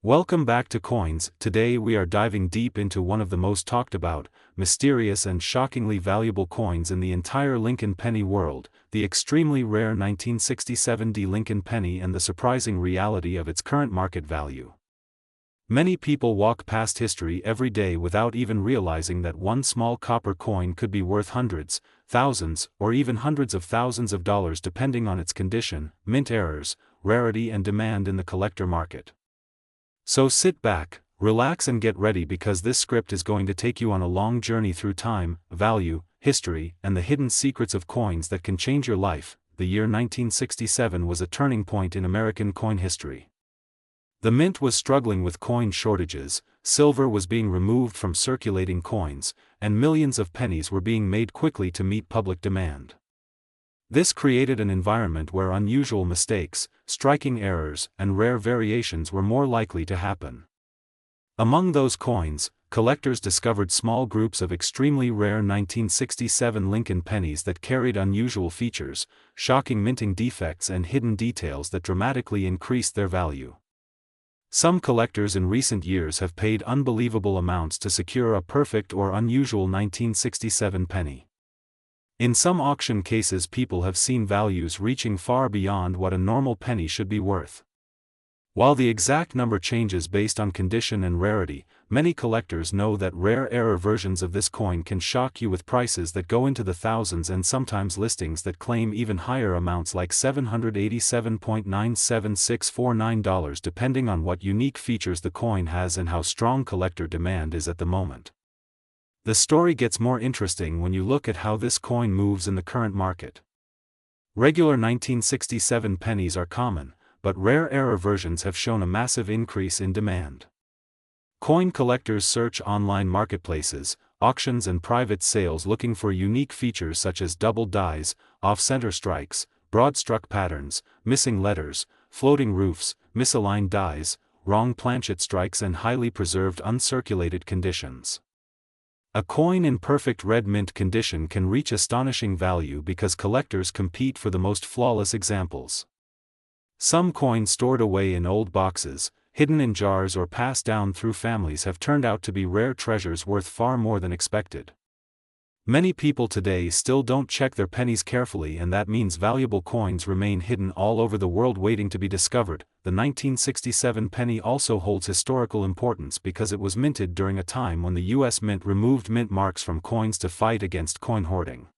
Welcome back to Coins. Today we are diving deep into one of the most talked about, mysterious and shockingly valuable coins in the entire Lincoln penny world, the extremely rare 1967 Lincoln penny and the surprising reality of its current market value. Many people walk past history every day without even realizing that one small copper coin could be worth hundreds, thousands, or even hundreds of thousands of dollars depending on its condition, mint errors, rarity and demand in the collector market. So sit back, relax and get ready because this script is going to take you on a long journey through time, value, history, and the hidden secrets of coins that can change your life. The year 1967 was a turning point in American coin history. The mint was struggling with coin shortages, silver was being removed from circulating coins, and millions of pennies were being made quickly to meet public demand. This created an environment where unusual mistakes, striking errors, and rare variations were more likely to happen. Among those coins, collectors discovered small groups of extremely rare 1967 Lincoln pennies that carried unusual features, shocking minting defects and hidden details that dramatically increased their value. Some collectors in recent years have paid unbelievable amounts to secure a perfect or unusual 1967 penny. In some auction cases people have seen values reaching far beyond what a normal penny should be worth. While the exact number changes based on condition and rarity, many collectors know that rare error versions of this coin can shock you with prices that go into the thousands and sometimes listings that claim even higher amounts like $787.97649 depending on what unique features the coin has and how strong collector demand is at the moment. The story gets more interesting when you look at how this coin moves in the current market. Regular 1967 pennies are common, but rare error versions have shown a massive increase in demand. Coin collectors search online marketplaces, auctions and private sales looking for unique features such as double dies, off-center strikes, broad-struck patterns, missing letters, floating roofs, misaligned dies, wrong planchet strikes and highly preserved uncirculated conditions. A coin in perfect red mint condition can reach astonishing value because collectors compete for the most flawless examples. Some coins stored away in old boxes, hidden in jars or passed down through families have turned out to be rare treasures worth far more than expected. Many people today still don't check their pennies carefully, and that means valuable coins remain hidden all over the world waiting to be discovered. The 1967 penny also holds historical importance because it was minted during a time when the U.S. Mint removed mint marks from coins to fight against coin hoarding.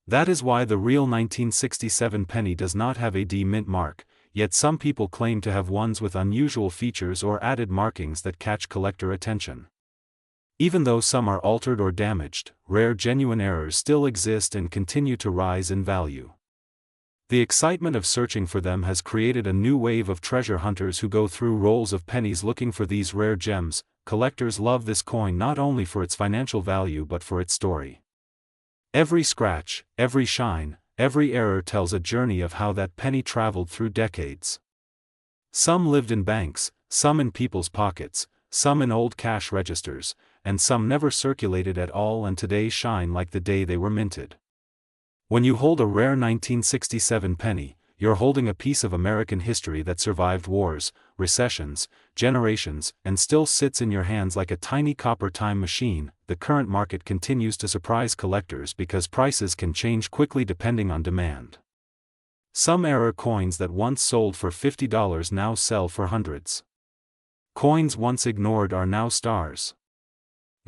That is why the real 1967 penny does not have a D mint mark, yet some people claim to have ones with unusual features or added markings that catch collector attention. Even though some are altered or damaged, rare genuine errors still exist and continue to rise in value. The excitement of searching for them has created a new wave of treasure hunters who go through rolls of pennies looking for these rare gems. Collectors love this coin not only for its financial value but for its story. Every scratch, every shine, every error tells a journey of how that penny traveled through decades. Some lived in banks, some in people's pockets, some in old cash registers, and some never circulated at all and today shine like the day they were minted. When you hold a rare 1967 penny, you're holding a piece of American history that survived wars, recessions, generations, and still sits in your hands like a tiny copper time machine. The current market continues to surprise collectors because prices can change quickly depending on demand. Some error coins that once sold for $50 now sell for hundreds. Coins once ignored are now stars.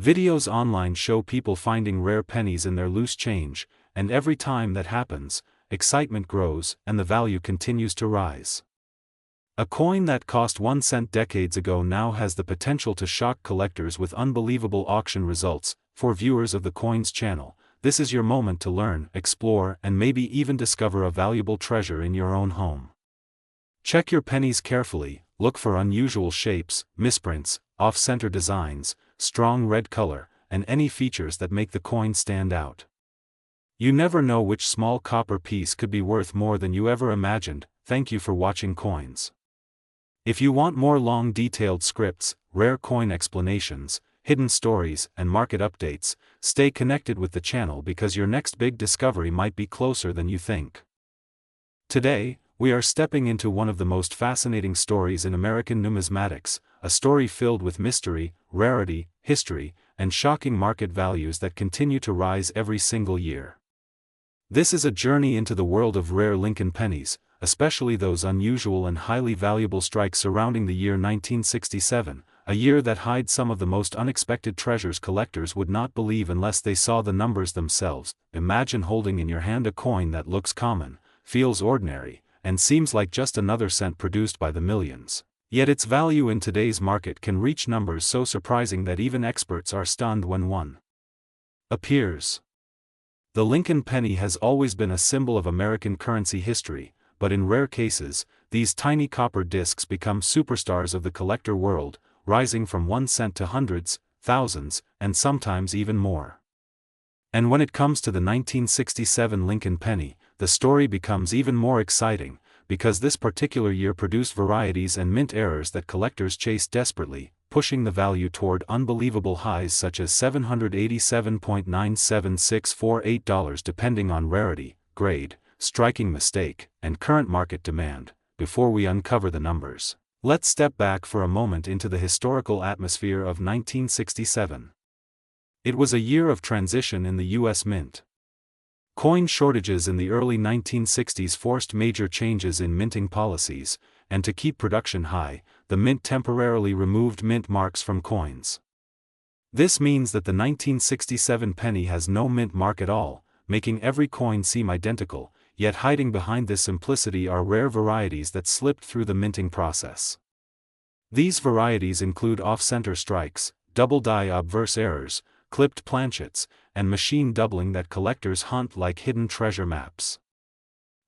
Videos online show people finding rare pennies in their loose change, and every time that happens, excitement grows and the value continues to rise. A coin that cost 1 cent decades ago now has the potential to shock collectors with unbelievable auction results. For viewers of the Coins channel, this is your moment to learn, explore, and maybe even discover a valuable treasure in your own home. Check your pennies carefully, look for unusual shapes, misprints, off-center designs, strong red color, and any features that make the coin stand out. You never know which small copper piece could be worth more than you ever imagined. Thank you for watching Coins. If you want more long detailed scripts, rare coin explanations, hidden stories, and market updates, stay connected with the channel because your next big discovery might be closer than you think. Today, We are stepping into one of the most fascinating stories in American numismatics, a story filled with mystery, rarity, history, and shocking market values that continue to rise every single year. This is a journey into the world of rare Lincoln pennies, especially those unusual and highly valuable strikes surrounding the year 1967, a year that hides some of the most unexpected treasures collectors would not believe unless they saw the numbers themselves. Imagine holding in your hand a coin that looks common, feels ordinary, and seems like just another cent produced by the millions. Yet its value in today's market can reach numbers so surprising that even experts are stunned when one appears. The Lincoln penny has always been a symbol of American currency history, but in rare cases, these tiny copper discs become superstars of the collector world, rising from 1 cent to hundreds, thousands, and sometimes even more. And when it comes to the 1967 Lincoln penny, the story becomes even more exciting, because this particular year produced varieties and mint errors that collectors chase desperately, pushing the value toward unbelievable highs such as $787.97648 depending on rarity, grade, striking mistake, and current market demand. Before we uncover the numbers, let's step back for a moment into the historical atmosphere of 1967. It was a year of transition in the U.S. Mint. Coin shortages in the early 1960s forced major changes in minting policies, and to keep production high, the Mint temporarily removed mint marks from coins. This means that the 1967 penny has no mint mark at all, making every coin seem identical, yet hiding behind this simplicity are rare varieties that slipped through the minting process. These varieties include off-center strikes, double-die obverse errors, clipped planchets, and machine doubling that collectors hunt like hidden treasure maps.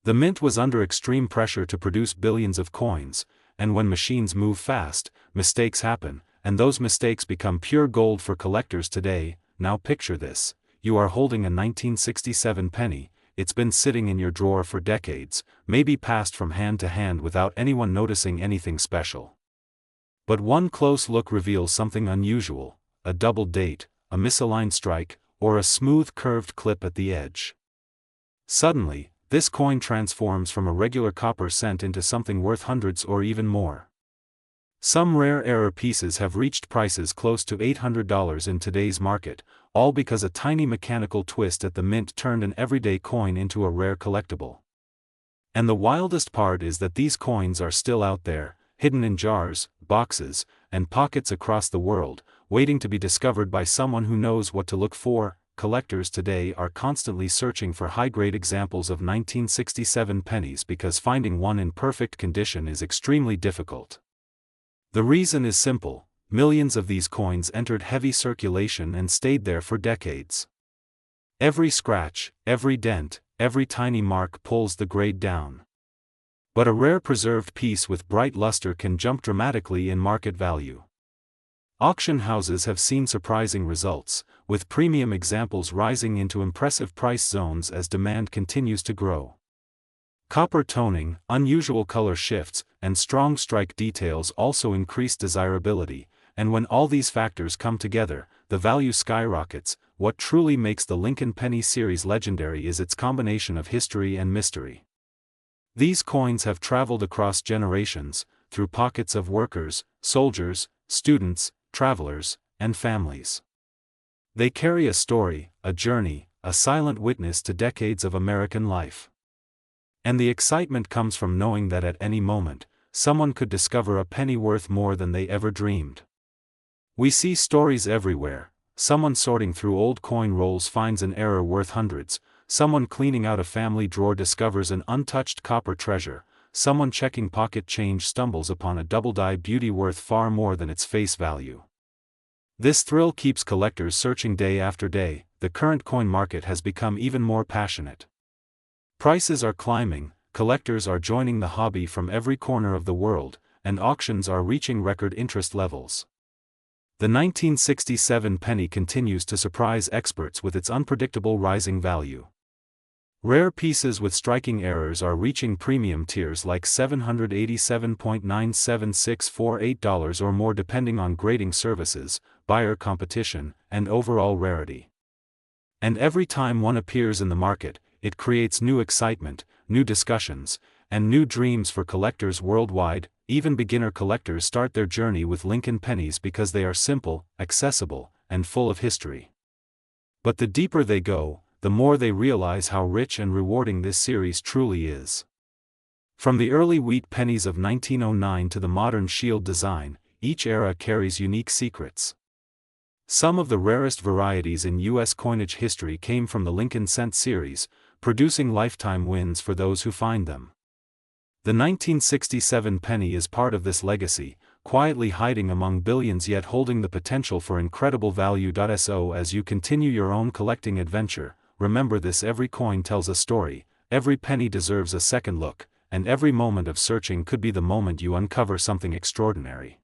The Mint was under extreme pressure to produce billions of coins, and when machines move fast, mistakes happen, and those mistakes become pure gold for collectors today. Now picture this: you are holding a 1967 penny, it's been sitting in your drawer for decades, maybe passed from hand to hand without anyone noticing anything special. But one close look reveals something unusual: a double date, a misaligned strike, or a smooth curved clip at the edge. Suddenly, this coin transforms from a regular copper cent into something worth hundreds or even more. Some rare error pieces have reached prices close to $800 in today's market, all because a tiny mechanical twist at the Mint turned an everyday coin into a rare collectible. And the wildest part is that these coins are still out there, hidden in jars, boxes, and pockets across the world, waiting to be discovered by someone who knows what to look for. Collectors today are constantly searching for high-grade examples of 1967 pennies because finding one in perfect condition is extremely difficult. The reason is simple: millions of these coins entered heavy circulation and stayed there for decades. Every scratch, every dent, every tiny mark pulls the grade down. But a rare preserved piece with bright luster can jump dramatically in market value. Auction houses have seen surprising results, with premium examples rising into impressive price zones as demand continues to grow. Copper toning, unusual color shifts, and strong strike details also increase desirability, and when all these factors come together, the value skyrockets. What truly makes the Lincoln Penny series legendary is its combination of history and mystery. These coins have traveled across generations, through pockets of workers, soldiers, students, travelers, and families. They carry a story, a journey, a silent witness to decades of American life. And the excitement comes from knowing that at any moment, someone could discover a penny worth more than they ever dreamed. We see stories everywhere: someone sorting through old coin rolls finds an error worth hundreds, someone cleaning out a family drawer discovers an untouched copper treasure, someone checking pocket change stumbles upon a double-die beauty worth far more than its face value. This thrill keeps collectors searching day after day. The current coin market has become even more passionate. Prices are climbing, collectors are joining the hobby from every corner of the world, and auctions are reaching record interest levels. The 1967 penny continues to surprise experts with its unpredictable rising value. Rare pieces with striking errors are reaching premium tiers like $787.97648 or more depending on grading services, buyer competition, and overall rarity. And every time one appears in the market, it creates new excitement, new discussions, and new dreams for collectors worldwide. Even beginner collectors start their journey with Lincoln pennies because they are simple, accessible, and full of history. But the deeper they go, the more they realize how rich and rewarding this series truly is. From the early wheat pennies of 1909 to the modern shield design, each era carries unique secrets. Some of the rarest varieties in U.S. coinage history came from the Lincoln Cent series, producing lifetime wins for those who find them. The 1967 penny is part of this legacy, quietly hiding among billions yet holding the potential for incredible value. So as you continue your own collecting adventure, remember this: every coin tells a story, every penny deserves a second look, and every moment of searching could be the moment you uncover something extraordinary.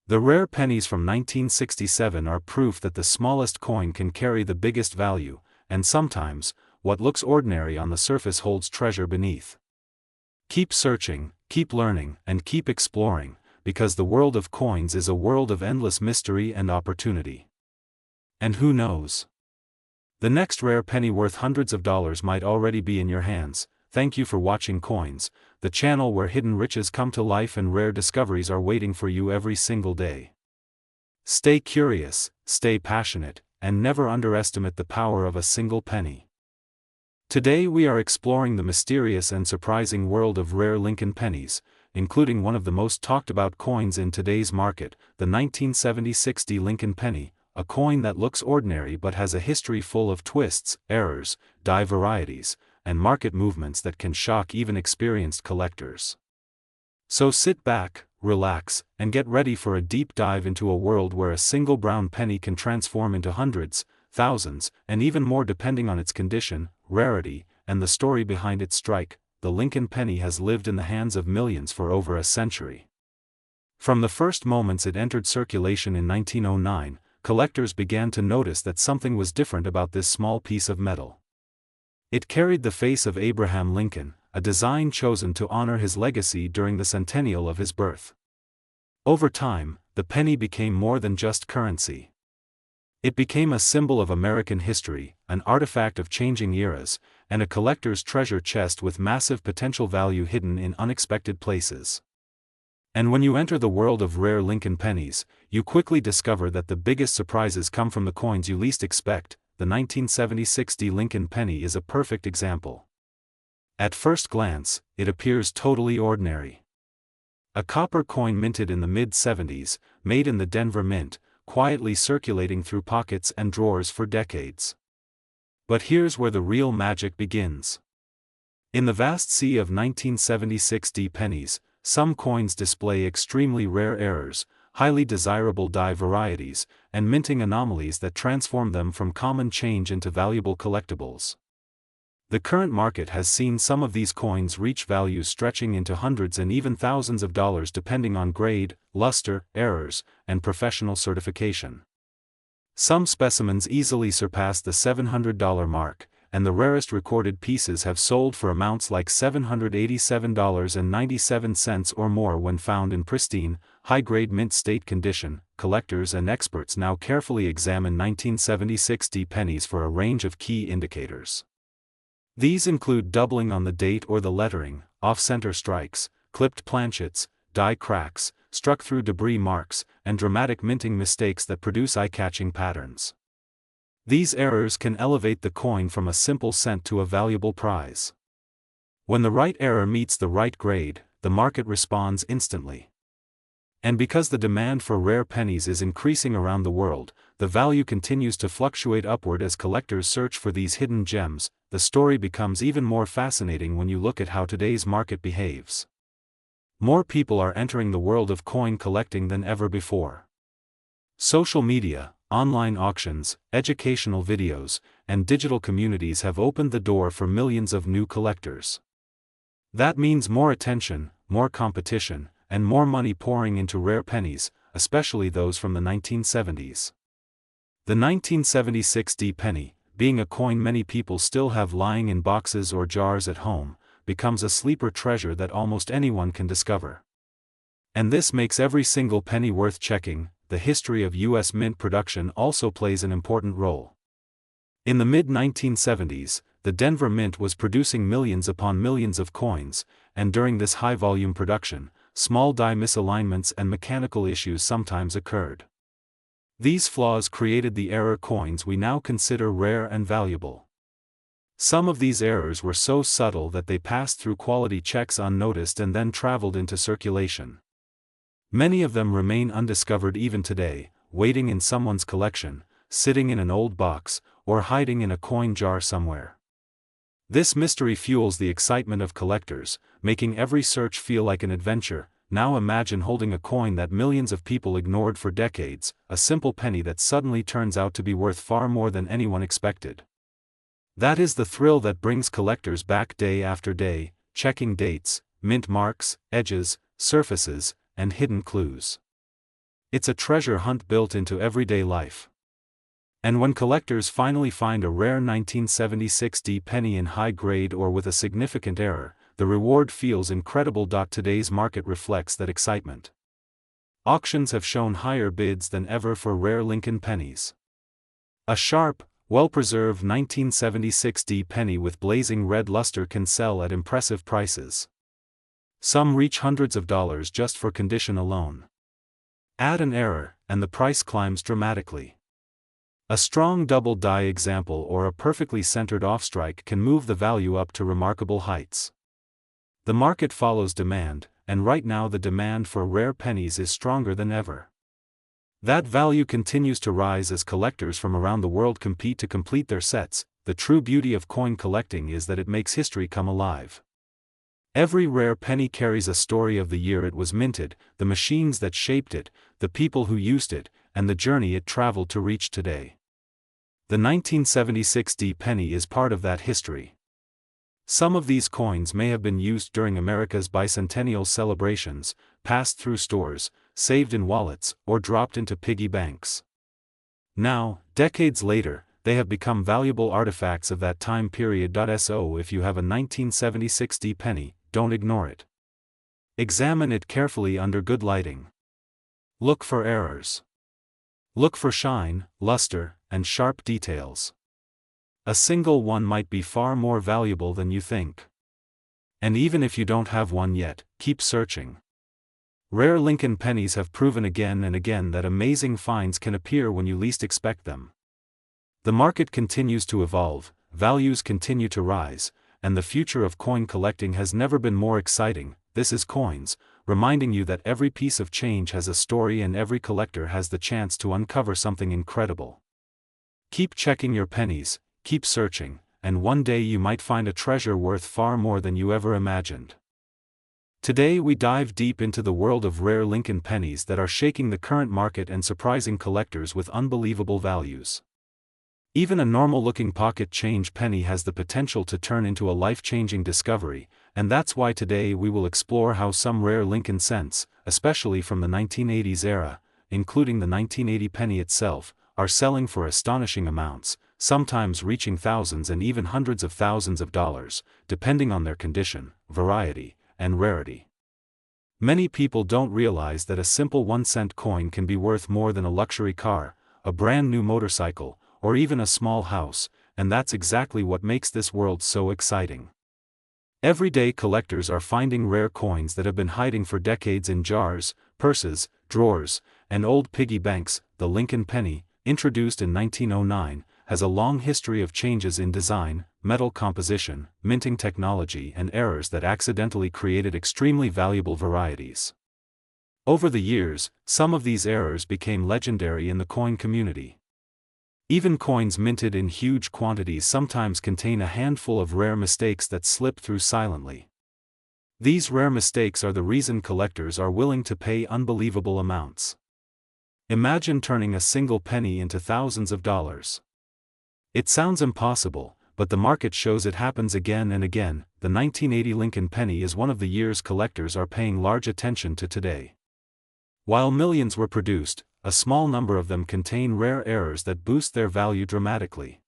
The rare pennies from 1967 are proof that the smallest coin can carry the biggest value, and sometimes, what looks ordinary on the surface holds treasure beneath. Keep searching, keep learning, and keep exploring, because the world of coins is a world of endless mystery and opportunity. And who knows? The next rare penny worth hundreds of dollars might already be in your hands. Thank you for watching Coins, the channel where hidden riches come to life and rare discoveries are waiting for you every single day. Stay curious, stay passionate, and never underestimate the power of a single penny. Today we are exploring the mysterious and surprising world of rare Lincoln pennies, including one of the most talked about coins in today's market, the 1976 Lincoln penny, a coin that looks ordinary but has a history full of twists, errors, die varieties, and market movements that can shock even experienced collectors. So sit back, relax, and get ready for a deep dive into a world where a single brown penny can transform into hundreds, thousands, and even more depending on its condition, rarity, and the story behind its strike. The Lincoln penny has lived in the hands of millions for over a century. From the first moments it entered circulation in 1909, collectors began to notice that something was different about this small piece of metal. It carried the face of Abraham Lincoln, a design chosen to honor his legacy during the centennial of his birth. Over time, the penny became more than just currency. It became a symbol of American history, an artifact of changing eras, and a collector's treasure chest with massive potential value hidden in unexpected places. And when you enter the world of rare Lincoln pennies, you quickly discover that the biggest surprises come from the coins you least expect. The 1976 Lincoln penny is a perfect example. At first glance, it appears totally ordinary. A copper coin minted in the mid-70s, made in the Denver Mint, quietly circulating through pockets and drawers for decades. But here's where the real magic begins. In the vast sea of 1976 pennies, some coins display extremely rare errors, highly desirable die varieties, and minting anomalies that transform them from common change into valuable collectibles. The current market has seen some of these coins reach values stretching into hundreds and even thousands of dollars depending on grade, luster, errors, and professional certification. Some specimens easily surpass the $700 mark, and the rarest recorded pieces have sold for amounts like $787.97 or more when found in pristine, high-grade mint state condition. Collectors and experts now carefully examine 1976 pennies for a range of key indicators. These include doubling on the date or the lettering, off-center strikes, clipped planchets, die cracks, struck-through debris marks, and dramatic minting mistakes that produce eye-catching patterns. These errors can elevate the coin from a simple cent to a valuable prize. When the right error meets the right grade, the market responds instantly. And because the demand for rare pennies is increasing around the world, the value continues to fluctuate upward as collectors search for these hidden gems. The story becomes even more fascinating when you look at how today's market behaves. More people are entering the world of coin collecting than ever before. Social media, online auctions, educational videos, and digital communities have opened the door for millions of new collectors. That means more attention, more competition, and more money pouring into rare pennies, especially those from the 1970s. The 1976 penny, being a coin many people still have lying in boxes or jars at home, becomes a sleeper treasure that almost anyone can discover. And this makes every single penny worth checking. The history of U.S. mint production also plays an important role. In the mid-1970s, the Denver Mint was producing millions upon millions of coins, and during this high-volume production, small die misalignments and mechanical issues sometimes occurred. These flaws created the error coins we now consider rare and valuable. Some of these errors were so subtle that they passed through quality checks unnoticed and then traveled into circulation. Many of them remain undiscovered even today, waiting in someone's collection, sitting in an old box, or hiding in a coin jar somewhere. This mystery fuels the excitement of collectors, making every search feel like an adventure. Now imagine holding a coin that millions of people ignored for decades, a simple penny that suddenly turns out to be worth far more than anyone expected. That is the thrill that brings collectors back day after day, checking dates, mint marks, edges, surfaces, and hidden clues. It's a treasure hunt built into everyday life. And when collectors finally find a rare 1976 D penny in high grade or with a significant error, the reward feels incredible. Today's market reflects that excitement. Auctions have shown higher bids than ever for rare Lincoln pennies. A sharp, well-preserved 1976 D penny with blazing red luster can sell at impressive prices. Some reach hundreds of dollars just for condition alone. Add an error, and the price climbs dramatically. A strong double die example or a perfectly centered offstrike can move the value up to remarkable heights. The market follows demand, and right now the demand for rare pennies is stronger than ever. That value continues to rise as collectors from around the world compete to complete their sets. The true beauty of coin collecting is that it makes history come alive. Every rare penny carries a story of the year it was minted, the machines that shaped it, the people who used it, and the journey it traveled to reach today. The 1976 D penny is part of that history. Some of these coins may have been used during America's bicentennial celebrations, passed through stores, saved in wallets, or dropped into piggy banks. Now, decades later, they have become valuable artifacts of that time period. So if you have a 1976 D penny, don't ignore it. Examine it carefully under good lighting. Look for errors. Look for shine, luster, and sharp details. A single one might be far more valuable than you think. And even if you don't have one yet, keep searching. Rare Lincoln pennies have proven again and again that amazing finds can appear when you least expect them. The market continues to evolve, values continue to rise, and the future of coin collecting has never been more exciting. This is Coins, reminding you that every piece of change has a story and every collector has the chance to uncover something incredible. Keep checking your pennies, keep searching, and one day you might find a treasure worth far more than you ever imagined. Today we dive deep into the world of rare Lincoln pennies that are shaking the current market and surprising collectors with unbelievable values. Even a normal-looking pocket change penny has the potential to turn into a life-changing discovery, and that's why today we will explore how some rare Lincoln cents, especially from the 1980s era, including the 1980 penny itself, are selling for astonishing amounts, sometimes reaching thousands and even hundreds of thousands of dollars, depending on their condition, variety, and rarity. Many people don't realize that a simple 1-cent coin can be worth more than a luxury car, a brand new motorcycle, or even a small house, and that's exactly what makes this world so exciting. Everyday collectors are finding rare coins that have been hiding for decades in jars, purses, drawers, and old piggy banks. The Lincoln penny, introduced in 1909, has a long history of changes in design, metal composition, minting technology, and errors that accidentally created extremely valuable varieties. Over the years, some of these errors became legendary in the coin community. Even coins minted in huge quantities sometimes contain a handful of rare mistakes that slip through silently. These rare mistakes are the reason collectors are willing to pay unbelievable amounts. Imagine turning a single penny into thousands of dollars. It sounds impossible, but the market shows it happens again and again. The 1980 Lincoln penny is one of the years collectors are paying large attention to today. While millions were produced, a small number of them contain rare errors that boost their value dramatically.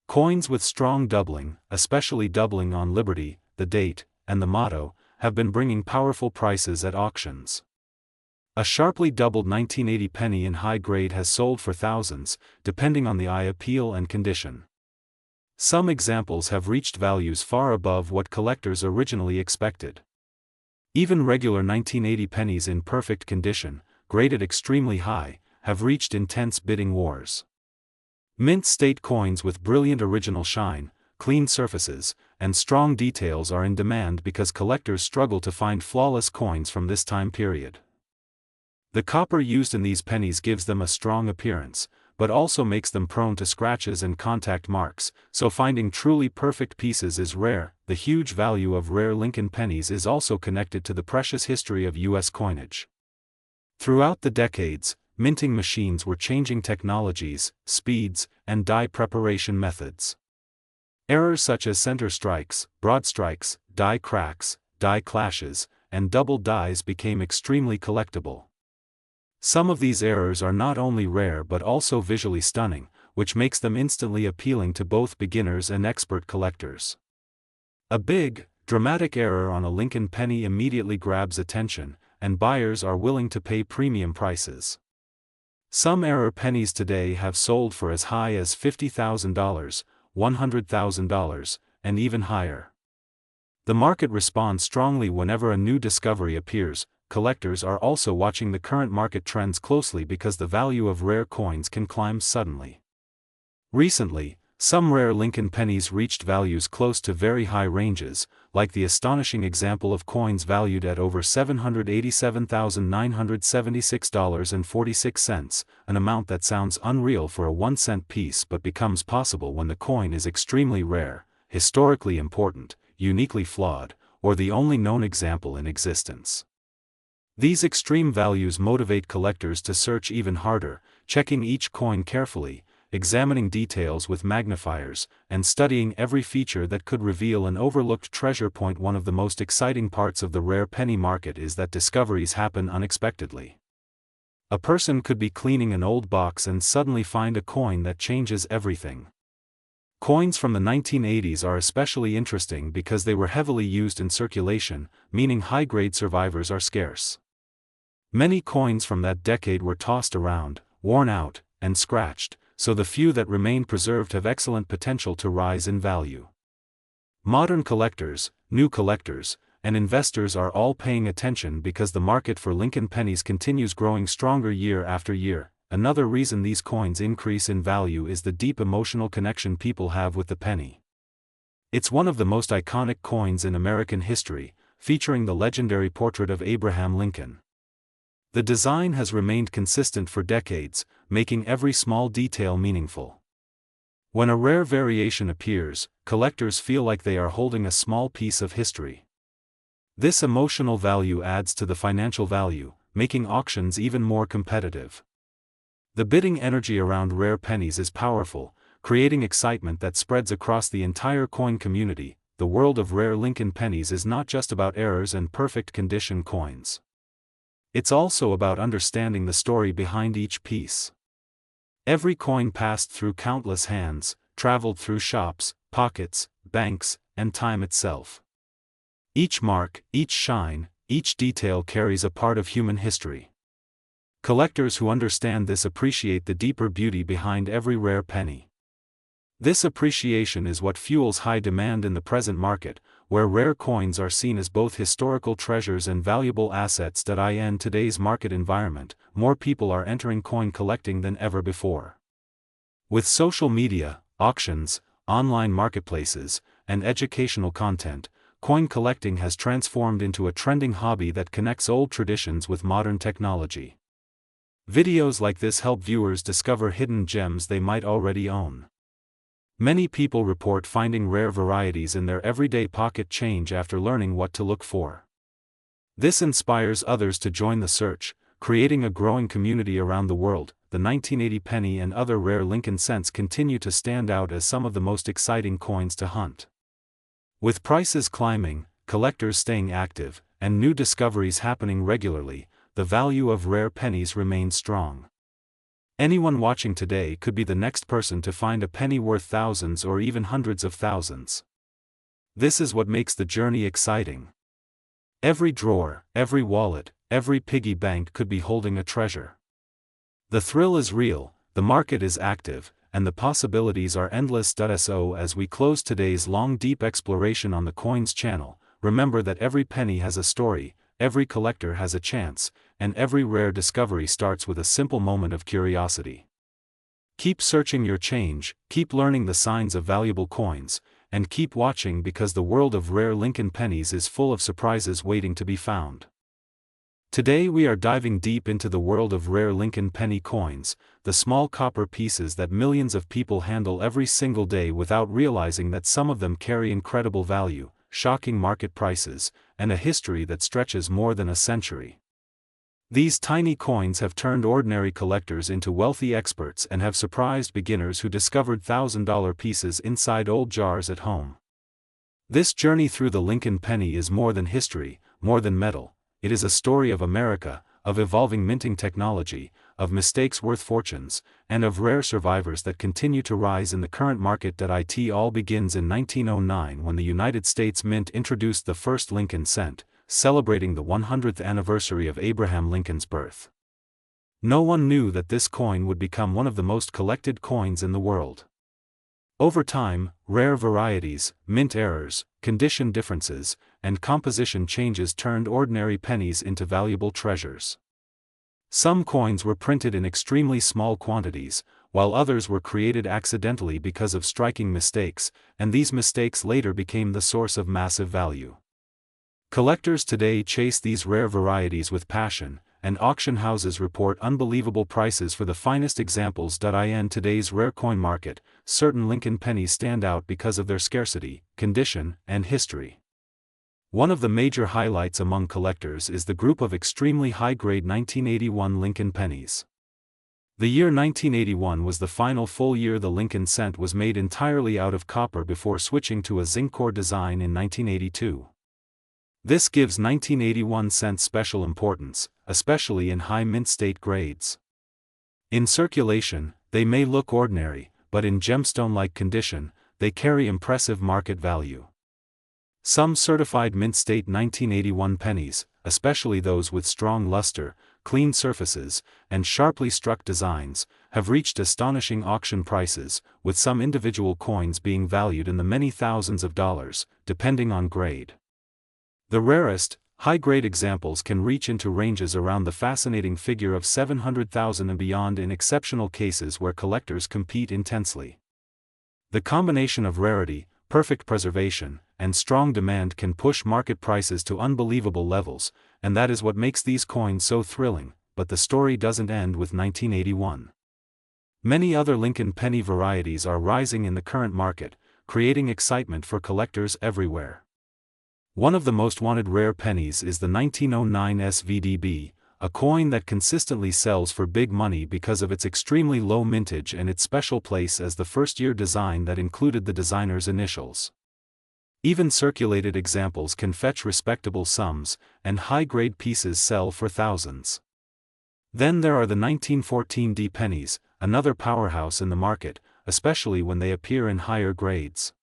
Coins with strong doubling, especially doubling on Liberty, the date, and the motto, have been bringing powerful prices at auctions. A sharply doubled 1980 penny in high grade has sold for thousands, depending on the eye appeal and condition. Some examples have reached values far above what collectors originally expected. Even regular 1980 pennies in perfect condition, graded extremely high, have reached intense bidding wars. Mint state coins with brilliant original shine, clean surfaces, and strong details are in demand because collectors struggle to find flawless coins from this time period. The copper used in these pennies gives them a strong appearance, but also makes them prone to scratches and contact marks, so finding truly perfect pieces is rare. The huge value of rare Lincoln pennies is also connected to the precious history of U.S. coinage. Throughout the decades, minting machines were changing technologies, speeds, and die preparation methods. Errors such as center strikes, broad strikes, die cracks, die clashes, and double dies became extremely collectible. Some of these errors are not only rare but also visually stunning, which makes them instantly appealing to both beginners and expert collectors. A big, dramatic error on a Lincoln penny immediately grabs attention, and buyers are willing to pay premium prices. Some error pennies today have sold for as high as $50,000, $100,000, and even higher. The market responds strongly whenever a new discovery appears. Collectors are also watching the current market trends closely because the value of rare coins can climb suddenly. Recently, some rare Lincoln pennies reached values close to very high ranges, like the astonishing example of coins valued at over $787,976.46, an amount that sounds unreal for a 1-cent piece but becomes possible when the coin is extremely rare, historically important, uniquely flawed, or the only known example in existence. These extreme values motivate collectors to search even harder, checking each coin carefully, examining details with magnifiers, and studying every feature that could reveal an overlooked treasure point. One of the most exciting parts of the rare penny market is that discoveries happen unexpectedly. A person could be cleaning an old box and suddenly find a coin that changes everything. Coins from the 1980s are especially interesting because they were heavily used in circulation, meaning high-grade survivors are scarce. Many coins from that decade were tossed around, worn out, and scratched, so the few that remain preserved have excellent potential to rise in value. Modern collectors, new collectors, and investors are all paying attention because the market for Lincoln pennies continues growing stronger year after year. Another reason these coins increase in value is the deep emotional connection people have with the penny. It's one of the most iconic coins in American history, featuring the legendary portrait of Abraham Lincoln. The design has remained consistent for decades, making every small detail meaningful. When a rare variation appears, collectors feel like they are holding a small piece of history. This emotional value adds to the financial value, making auctions even more competitive. The bidding energy around rare pennies is powerful, creating excitement that spreads across the entire coin community. The world of rare Lincoln pennies is not just about errors and perfect condition coins. It's also about understanding the story behind each piece. Every coin passed through countless hands, traveled through shops, pockets, banks, and time itself. Each mark, each shine, each detail carries a part of human history. Collectors who understand this appreciate the deeper beauty behind every rare penny. This appreciation is what fuels high demand in the present market, where rare coins are seen as both historical treasures and valuable assets. In today's market environment, more people are entering coin collecting than ever before. With social media, auctions, online marketplaces, and educational content, coin collecting has transformed into a trending hobby that connects old traditions with modern technology. Videos like this help viewers discover hidden gems they might already own. Many people report finding rare varieties in their everyday pocket change after learning what to look for. This inspires others to join the search, creating a growing community around the world. The 1980 penny and other rare Lincoln cents continue to stand out as some of the most exciting coins to hunt. With prices climbing, collectors staying active, and new discoveries happening regularly, the value of rare pennies remains strong. Anyone watching today could be the next person to find a penny worth thousands or even hundreds of thousands. This is what makes the journey exciting. Every drawer, every wallet, every piggy bank could be holding a treasure. The thrill is real, the market is active, and the possibilities are endless. So as we close today's long deep exploration on the Coins channel, remember that every penny has a story, every collector has a chance, and every rare discovery starts with a simple moment of curiosity. Keep searching your change, keep learning the signs of valuable coins, and keep watching because the world of rare Lincoln pennies is full of surprises waiting to be found. Today we are diving deep into the world of rare Lincoln penny coins, the small copper pieces that millions of people handle every single day without realizing that some of them carry incredible value, shocking market prices, and a history that stretches more than a century. These tiny coins have turned ordinary collectors into wealthy experts and have surprised beginners who discovered $1,000 pieces inside old jars at home. This journey through the Lincoln penny is more than history, more than metal. It is a story of America, of evolving minting technology, of mistakes worth fortunes, and of rare survivors that continue to rise in the current market. It all begins in 1909 when the United States Mint introduced the first Lincoln cent, celebrating the 100th anniversary of Abraham Lincoln's birth. No one knew that this coin would become one of the most collected coins in the world. Over time, rare varieties, mint errors, condition differences, and composition changes turned ordinary pennies into valuable treasures. Some coins were printed in extremely small quantities, while others were created accidentally because of striking mistakes, and these mistakes later became the source of massive value. Collectors today chase these rare varieties with passion, and auction houses report unbelievable prices for the finest examples. In today's rare coin market, certain Lincoln pennies stand out because of their scarcity, condition, and history. One of the major highlights among collectors is the group of extremely high-grade 1981 Lincoln pennies. The year 1981 was the final full year the Lincoln cent was made entirely out of copper before switching to a zinc core design in 1982. This gives 1981 cents special importance, especially in high mint state grades. In circulation, they may look ordinary, but in gemstone-like condition, they carry impressive market value. Some certified mint state 1981 pennies, especially those with strong luster, clean surfaces, and sharply struck designs, have reached astonishing auction prices, with some individual coins being valued in the many thousands of dollars, depending on grade. The rarest, high-grade examples can reach into ranges around the fascinating figure of $700,000 and beyond in exceptional cases where collectors compete intensely. The combination of rarity, perfect preservation, and strong demand can push market prices to unbelievable levels, and that is what makes these coins so thrilling. But the story doesn't end with 1981. Many other Lincoln penny varieties are rising in the current market, creating excitement for collectors everywhere. One of the most wanted rare pennies is the 1909 SVDB, a coin that consistently sells for big money because of its extremely low mintage and its special place as the first-year design that included the designer's initials. Even circulated examples can fetch respectable sums, and high-grade pieces sell for thousands. Then there are the 1914 D pennies, another powerhouse in the market, especially when they appear in higher grades.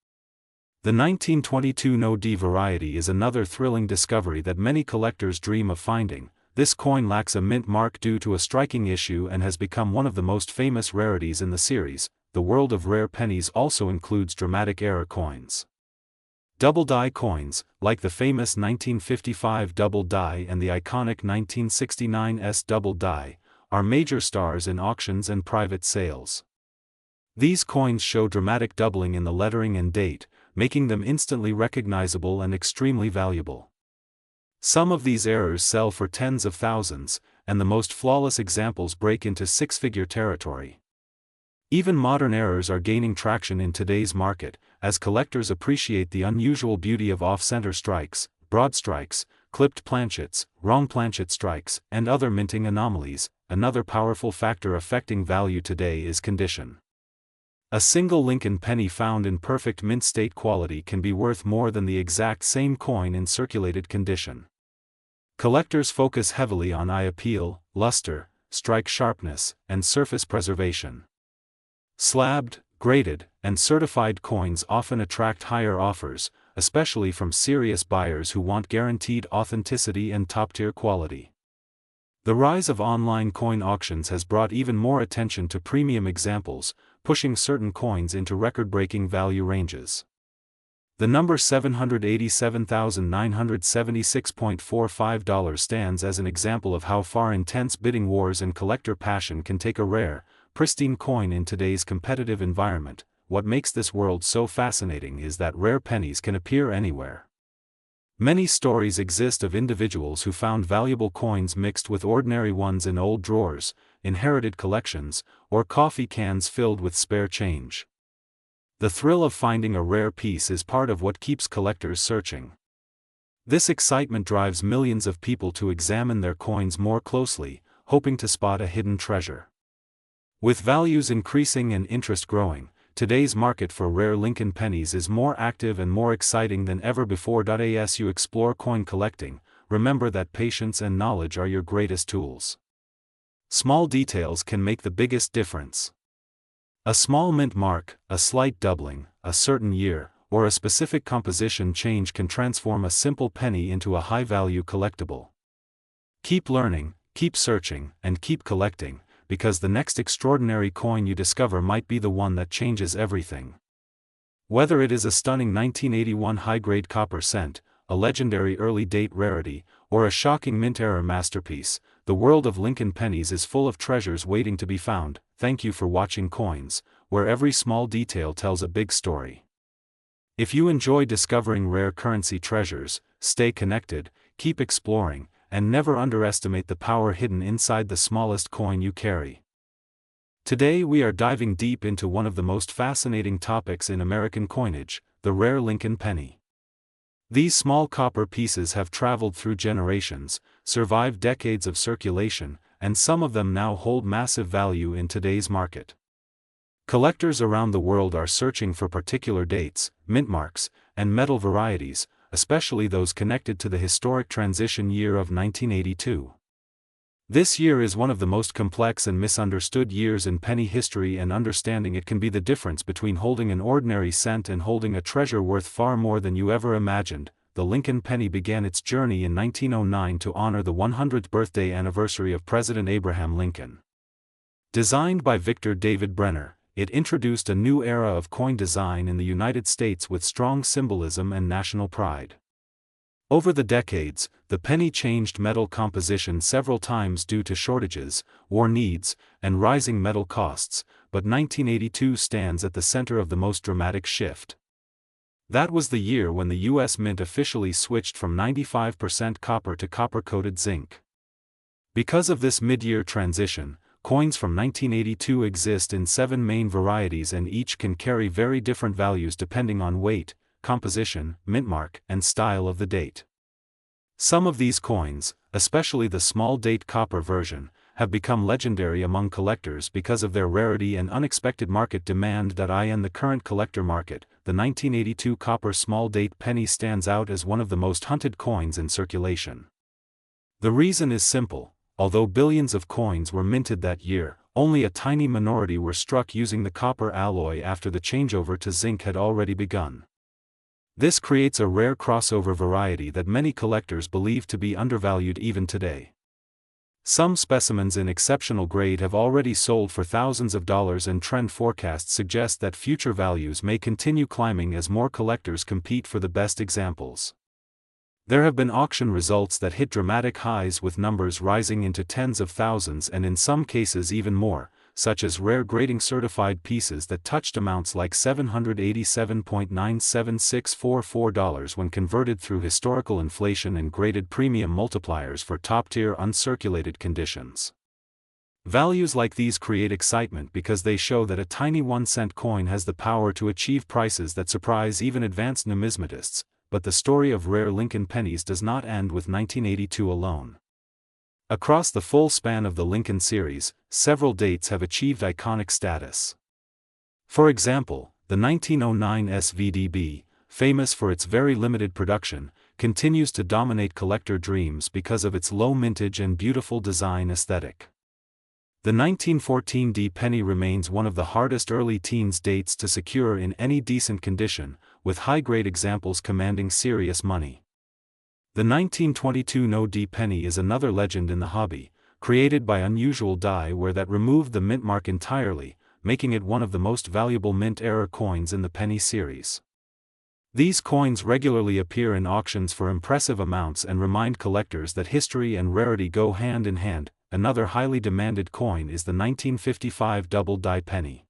The 1922 No D variety is another thrilling discovery that many collectors dream of finding. This coin lacks a mint mark due to a striking issue and has become one of the most famous rarities in the series. The world of rare pennies also includes dramatic era coins. Double die coins, like the famous 1955 double die and the iconic 1969 S double die, are major stars in auctions and private sales. These coins show dramatic doubling in the lettering and date, making them instantly recognizable and extremely valuable. Some of these errors sell for tens of thousands, and the most flawless examples break into six-figure territory. Even modern errors are gaining traction in today's market, as collectors appreciate the unusual beauty of off-center strikes, broad strikes, clipped planchets, wrong planchet strikes, and other minting anomalies. Another powerful factor affecting value today is condition. A single Lincoln penny found in perfect mint state quality can be worth more than the exact same coin in circulated condition. Collectors focus heavily on eye appeal, luster, strike sharpness, and surface preservation. Slabbed, graded, and certified coins often attract higher offers, especially from serious buyers who want guaranteed authenticity and top-tier quality. The rise of online coin auctions has brought even more attention to premium examples, pushing certain coins into record-breaking value ranges. The number $787,976.45 stands as an example of how far intense bidding wars and collector passion can take a rare, pristine coin in today's competitive environment. What makes this world so fascinating is that rare pennies can appear anywhere. Many stories exist of individuals who found valuable coins mixed with ordinary ones in old drawers, inherited collections, or coffee cans filled with spare change. The thrill of finding a rare piece is part of what keeps collectors searching. This excitement drives millions of people to examine their coins more closely, hoping to spot a hidden treasure. With values increasing and interest growing, today's market for rare Lincoln pennies is more active and more exciting than ever before. As you explore coin collecting, remember that patience and knowledge are your greatest tools. Small details can make the biggest difference. A small mint mark, a slight doubling, a certain year, or a specific composition change can transform a simple penny into a high-value collectible. Keep learning, keep searching, and keep collecting, because the next extraordinary coin you discover might be the one that changes everything. Whether it is a stunning 1981 high-grade copper cent, a legendary early-date rarity, or a shocking mint-era masterpiece, the world of Lincoln pennies is full of treasures waiting to be found. Thank you for watching Coins, where every small detail tells a big story. If you enjoy discovering rare currency treasures, stay connected, keep exploring, and never underestimate the power hidden inside the smallest coin you carry. Today we are diving deep into one of the most fascinating topics in American coinage, the rare Lincoln penny. These small copper pieces have traveled through generations, survived decades of circulation, and some of them now hold massive value in today's market. Collectors around the world are searching for particular dates, mint marks, and metal varieties, especially those connected to the historic transition year of 1982. This year is one of the most complex and misunderstood years in penny history, and understanding it can be the difference between holding an ordinary cent and holding a treasure worth far more than you ever imagined. The Lincoln penny began its journey in 1909 to honor the 100th birthday anniversary of President Abraham Lincoln. Designed by Victor David Brenner, it introduced a new era of coin design in the United States with strong symbolism and national pride. Over the decades, the penny changed metal composition several times due to shortages, war needs, and rising metal costs, but 1982 stands at the center of the most dramatic shift. That was the year when the U.S. Mint officially switched from 95% copper to copper-coated zinc. Because of this mid-year transition, coins from 1982 exist in 7 main varieties, and each can carry very different values depending on weight, composition, mint mark, and style of the date. Some of these coins, especially the small-date copper version, have become legendary among collectors because of their rarity and unexpected market demand. In the current collector market, the 1982 copper small-date penny stands out as one of the most hunted coins in circulation. The reason is simple. Although billions of coins were minted that year, only a tiny minority were struck using the copper alloy after the changeover to zinc had already begun. This creates a rare crossover variety that many collectors believe to be undervalued even today. Some specimens in exceptional grade have already sold for thousands of dollars, and trend forecasts suggest that future values may continue climbing as more collectors compete for the best examples. There have been auction results that hit dramatic highs, with numbers rising into tens of thousands and in some cases even more, such as rare grading certified pieces that touched amounts like $787.97644 when converted through historical inflation and graded premium multipliers for top-tier uncirculated conditions. Values like these create excitement because they show that a tiny 1-cent coin has the power to achieve prices that surprise even advanced numismatists. But the story of rare Lincoln pennies does not end with 1982 alone. Across the full span of the Lincoln series, several dates have achieved iconic status. For example, the 1909 SVDB, famous for its very limited production, continues to dominate collector dreams because of its low mintage and beautiful design aesthetic. The 1914 D penny remains one of the hardest early teens dates to secure in any decent condition, with high-grade examples commanding serious money. The 1922 No D penny is another legend in the hobby, created by unusual die-ware that removed the mint mark entirely, making it one of the most valuable mint-era coins in the penny series. These coins regularly appear in auctions for impressive amounts and remind collectors that history and rarity go hand in hand. Another highly demanded coin is the 1955 double-die penny.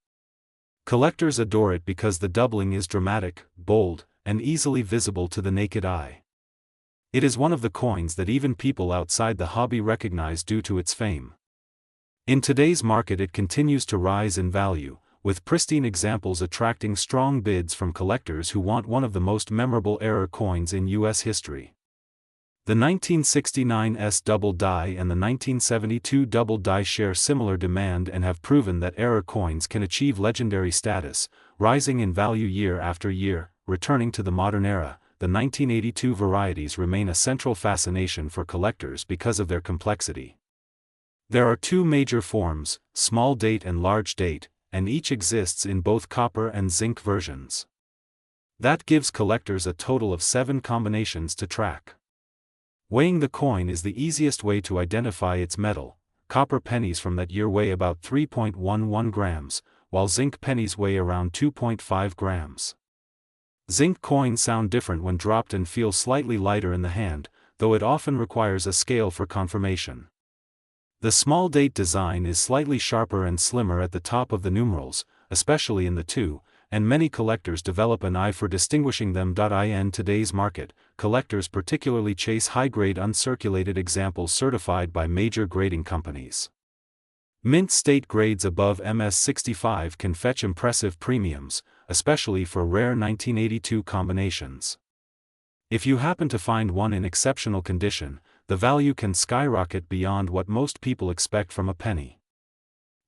Collectors adore it because the doubling is dramatic, bold, and easily visible to the naked eye. It is one of the coins that even people outside the hobby recognize due to its fame. In today's market, it continues to rise in value, with pristine examples attracting strong bids from collectors who want one of the most memorable era coins in U.S. history. The 1969's double die and the 1972 double die share similar demand and have proven that era coins can achieve legendary status, rising in value year after year. Returning to the modern era, the 1982 varieties remain a central fascination for collectors because of their complexity. There are two major forms, small date and large date, and each exists in both copper and zinc versions. That gives collectors a total of 7 combinations to track. Weighing the coin is the easiest way to identify its metal. Copper pennies from that year weigh about 3.11 grams, while zinc pennies weigh around 2.5 grams. Zinc coins sound different when dropped and feel slightly lighter in the hand, though it often requires a scale for confirmation. The small date design is slightly sharper and slimmer at the top of the numerals, especially in the 2, and many collectors develop an eye for distinguishing them. In today's market, collectors particularly chase high-grade uncirculated examples certified by major grading companies. Mint state grades above MS65 can fetch impressive premiums, especially for rare 1982 combinations. If you happen to find one in exceptional condition, the value can skyrocket beyond what most people expect from a penny.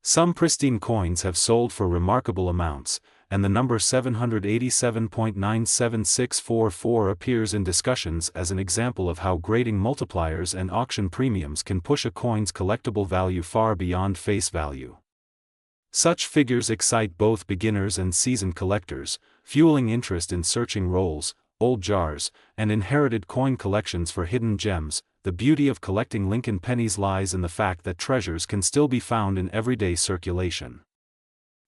Some pristine coins have sold for remarkable amounts, and the number 787.97644 appears in discussions as an example of how grading multipliers and auction premiums can push a coin's collectible value far beyond face value. Such figures excite both beginners and seasoned collectors, fueling interest in searching rolls, old jars, and inherited coin collections for hidden gems. The beauty of collecting Lincoln pennies lies in the fact that treasures can still be found in everyday circulation.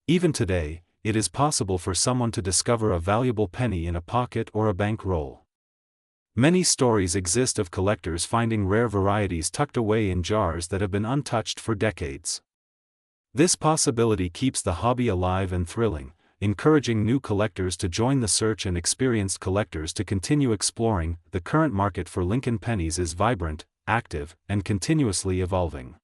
Even today, it is possible for someone to discover a valuable penny in a pocket or a bank roll. Many stories exist of collectors finding rare varieties tucked away in jars that have been untouched for decades. This possibility keeps the hobby alive and thrilling, encouraging new collectors to join the search and experienced collectors to continue exploring. The current market for Lincoln pennies is vibrant, active, and continuously evolving.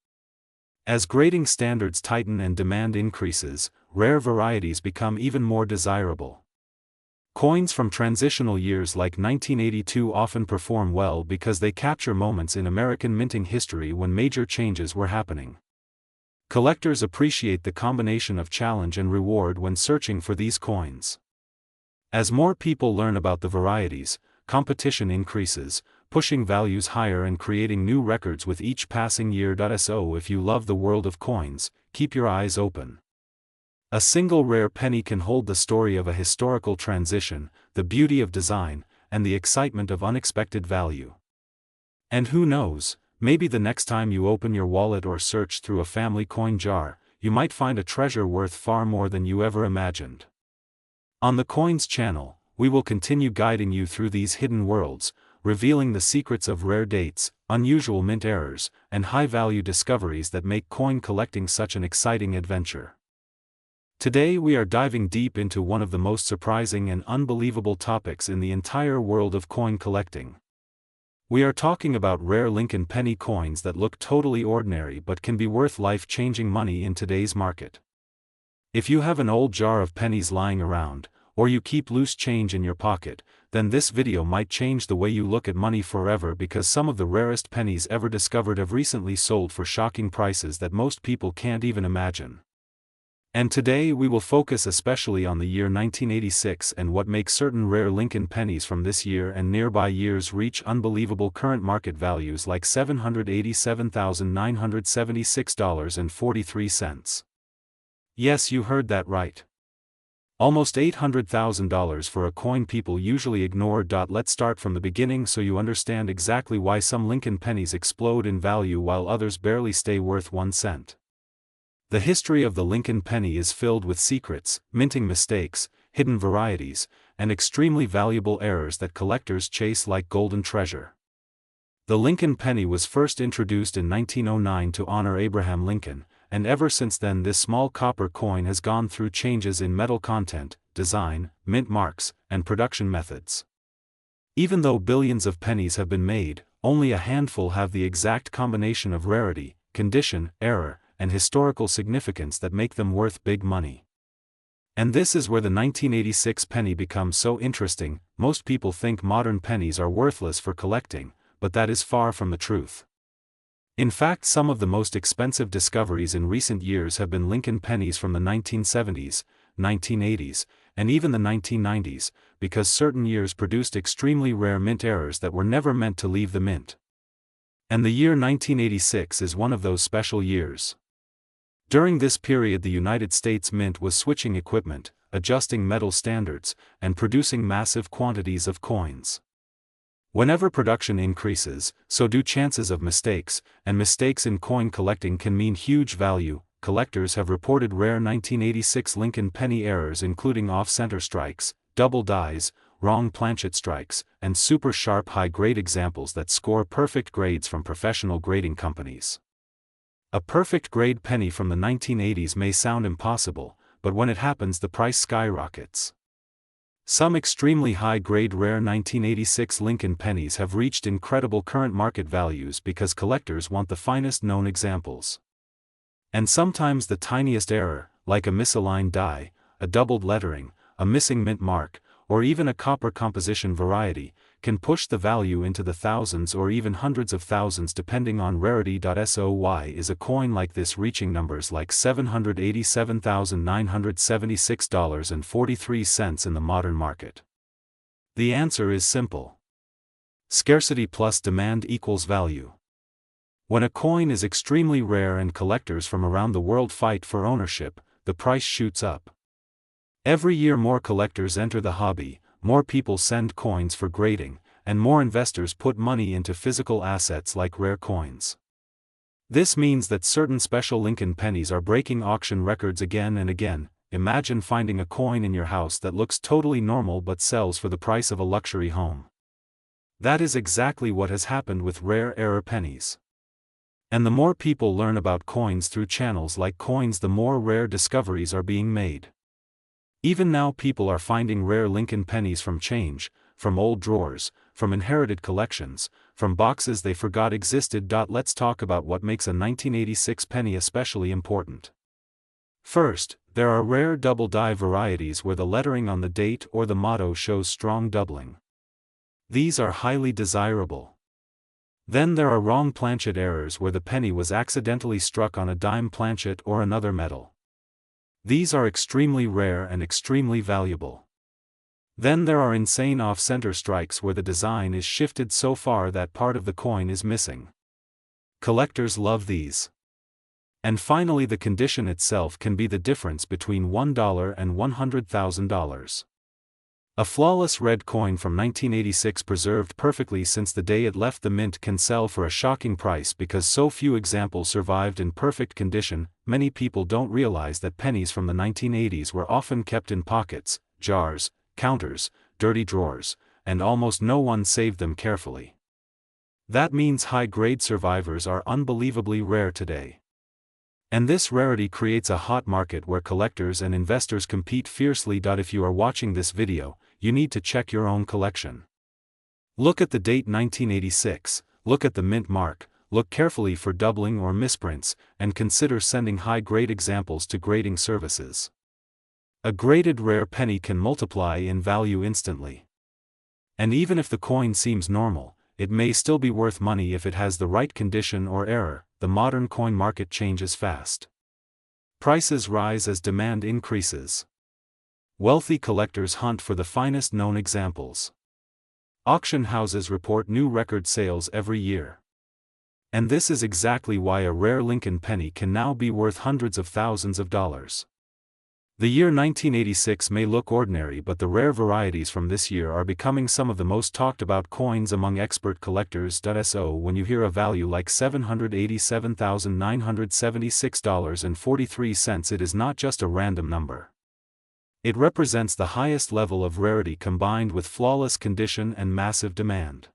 As grading standards tighten and demand increases, rare varieties become even more desirable. Coins from transitional years like 1982 often perform well because they capture moments in American minting history when major changes were happening. Collectors appreciate the combination of challenge and reward when searching for these coins. As more people learn about the varieties, competition increases, pushing values higher and creating new records with each passing year. So if you love the world of coins, keep your eyes open. A single rare penny can hold the story of a historical transition, the beauty of design, and the excitement of unexpected value. And who knows, maybe the next time you open your wallet or search through a family coin jar, you might find a treasure worth far more than you ever imagined. On the Coins channel, we will continue guiding you through these hidden worlds, revealing the secrets of rare dates, unusual mint errors, and high-value discoveries that make coin collecting such an exciting adventure. Today we are diving deep into one of the most surprising and unbelievable topics in the entire world of coin collecting. We are talking about rare Lincoln penny coins that look totally ordinary but can be worth life-changing money in today's market. If you have an old jar of pennies lying around, or you keep loose change in your pocket, then this video might change the way you look at money forever, because some of the rarest pennies ever discovered have recently sold for shocking prices that most people can't even imagine. And today we will focus especially on the year 1986 and what makes certain rare Lincoln pennies from this year and nearby years reach unbelievable current market values like $787,976.43. Yes, you heard that right. Almost $800,000 for a coin people usually ignore. Let's start from the beginning so you understand exactly why some Lincoln pennies explode in value while others barely stay worth 1 cent. The history of the Lincoln penny is filled with secrets, minting mistakes, hidden varieties, and extremely valuable errors that collectors chase like golden treasure. The Lincoln penny was first introduced in 1909 to honor Abraham Lincoln, and ever since then this small copper coin has gone through changes in metal content, design, mint marks, and production methods. Even though billions of pennies have been made, only a handful have the exact combination of rarity, condition, error, and historical significance that make them worth big money. And this is where the 1986 penny becomes so interesting. Most people think modern pennies are worthless for collecting, but that is far from the truth. In fact, some of the most expensive discoveries in recent years have been Lincoln pennies from the 1970s, 1980s, and even the 1990s, because certain years produced extremely rare mint errors that were never meant to leave the mint. And the year 1986 is one of those special years. During this period, the United States Mint was switching equipment, adjusting metal standards, and producing massive quantities of coins. Whenever production increases, so do chances of mistakes, and mistakes in coin collecting can mean huge value. Collectors have reported rare 1986 Lincoln penny errors including off-center strikes, double dies, wrong planchet strikes, and super sharp high-grade examples that score perfect grades from professional grading companies. A perfect grade penny from the 1980s may sound impossible, but when it happens the price skyrockets. Some extremely high-grade rare 1986 Lincoln pennies have reached incredible current market values because collectors want the finest known examples. And sometimes the tiniest error, like a misaligned die, a doubled lettering, a missing mint mark, or even a copper composition variety, can push the value into the thousands or even hundreds of thousands depending on rarity. SOY is a coin like this reaching numbers like $787,976.43 in the modern market. The answer is simple. Scarcity plus demand equals value. When a coin is extremely rare and collectors from around the world fight for ownership, the price shoots up. Every year more collectors enter the hobby, more people send coins for grading, and more investors put money into physical assets like rare coins. This means that certain special Lincoln pennies are breaking auction records again and again. Imagine finding a coin in your house that looks totally normal but sells for the price of a luxury home. That is exactly what has happened with rare error pennies. And the more people learn about coins through channels like Coins, the more rare discoveries are being made. Even now people are finding rare Lincoln pennies from change, from old drawers, from inherited collections, from boxes they forgot existed. Let's talk about what makes a 1986 penny especially important. First, there are rare double die varieties where the lettering on the date or the motto shows strong doubling. These are highly desirable. Then there are wrong planchet errors where the penny was accidentally struck on a dime planchet or another metal. These are extremely rare and extremely valuable. Then there are insane off-center strikes where the design is shifted so far that part of the coin is missing. Collectors love these. And finally, the condition itself can be the difference between $1 and $100,000. A flawless red coin from 1986 preserved perfectly since the day it left the mint can sell for a shocking price because so few examples survived in perfect condition. Many people don't realize that pennies from the 1980s were often kept in pockets, jars, counters, dirty drawers, and almost no one saved them carefully. That means high-grade survivors are unbelievably rare today. And this rarity creates a hot market where collectors and investors compete fiercely. If you are watching this video, you need to check your own collection. Look at the date 1986, look at the mint mark, look carefully for doubling or misprints, and consider sending high-grade examples to grading services. A graded rare penny can multiply in value instantly. And even if the coin seems normal, it may still be worth money if it has the right condition or error. The modern coin market changes fast. Prices rise as demand increases. Wealthy collectors hunt for the finest known examples. Auction houses report new record sales every year. And this is exactly why a rare Lincoln penny can now be worth hundreds of thousands of dollars. The year 1986 may look ordinary, but the rare varieties from this year are becoming some of the most talked about coins among expert collectors. So when you hear a value like $787,976.43, it is not just a random number. It represents the highest level of rarity combined with flawless condition and massive demand.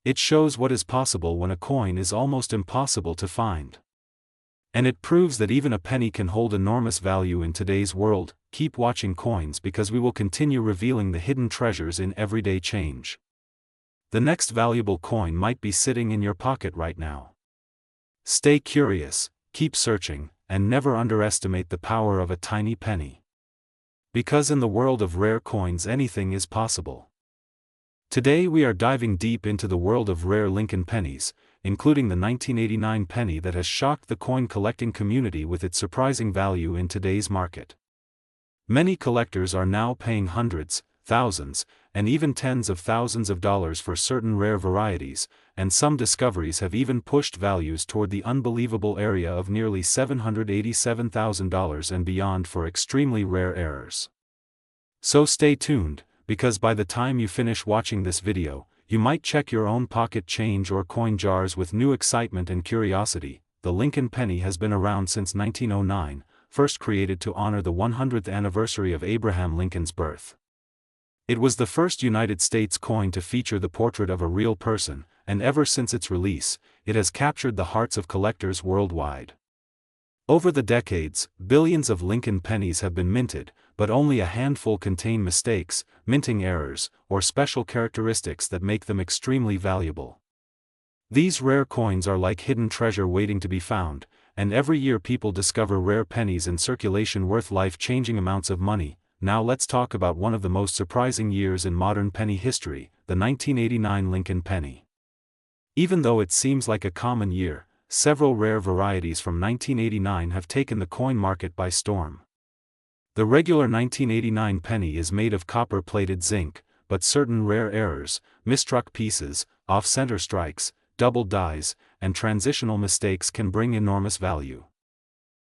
It shows what is possible when a coin is almost impossible to find. And it proves that even a penny can hold enormous value in today's world. Keep watching Coins, because we will continue revealing the hidden treasures in everyday change. The next valuable coin might be sitting in your pocket right now. Stay curious, keep searching, and never underestimate the power of a tiny penny. Because in the world of rare coins, anything is possible. Today we are diving deep into the world of rare Lincoln pennies, including the 1989 penny that has shocked the coin collecting community with its surprising value in today's market. Many collectors are now paying hundreds, thousands, and even tens of thousands of dollars for certain rare varieties, and some discoveries have even pushed values toward the unbelievable area of nearly $787,000 and beyond for extremely rare errors. So stay tuned, because by the time you finish watching this video, you might check your own pocket change or coin jars with new excitement and curiosity. The Lincoln penny has been around since 1909, first created to honor the 100th anniversary of Abraham Lincoln's birth. It was the first United States coin to feature the portrait of a real person, and ever since its release, it has captured the hearts of collectors worldwide. Over the decades, billions of Lincoln pennies have been minted, but only a handful contain mistakes, minting errors, or special characteristics that make them extremely valuable. These rare coins are like hidden treasure waiting to be found, and every year people discover rare pennies in circulation worth life-changing amounts of money. Now let's talk about one of the most surprising years in modern penny history, the 1989 Lincoln penny. Even though it seems like a common year, several rare varieties from 1989 have taken the coin market by storm. The regular 1989 penny is made of copper-plated zinc, but certain rare errors, misstruck pieces, off-center strikes, double dies, and transitional mistakes can bring enormous value.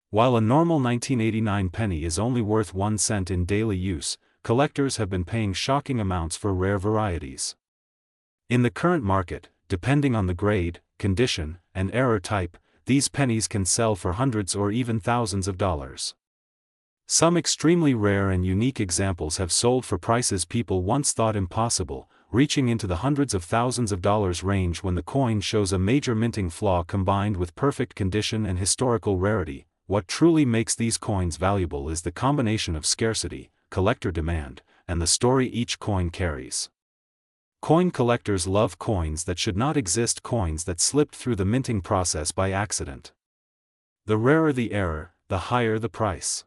While a normal 1989 penny is only worth 1 cent in daily use, collectors have been paying shocking amounts for rare varieties. In the current market, depending on the grade, condition, and error type, these pennies can sell for hundreds or even thousands of dollars. Some extremely rare and unique examples have sold for prices people once thought impossible, reaching into the hundreds of thousands of dollars range when the coin shows a major minting flaw combined with perfect condition and historical rarity. What truly makes these coins valuable is the combination of scarcity, collector demand, and the story each coin carries. Coin collectors love coins that should not exist, coins that slipped through the minting process by accident. The rarer the error, the higher the price.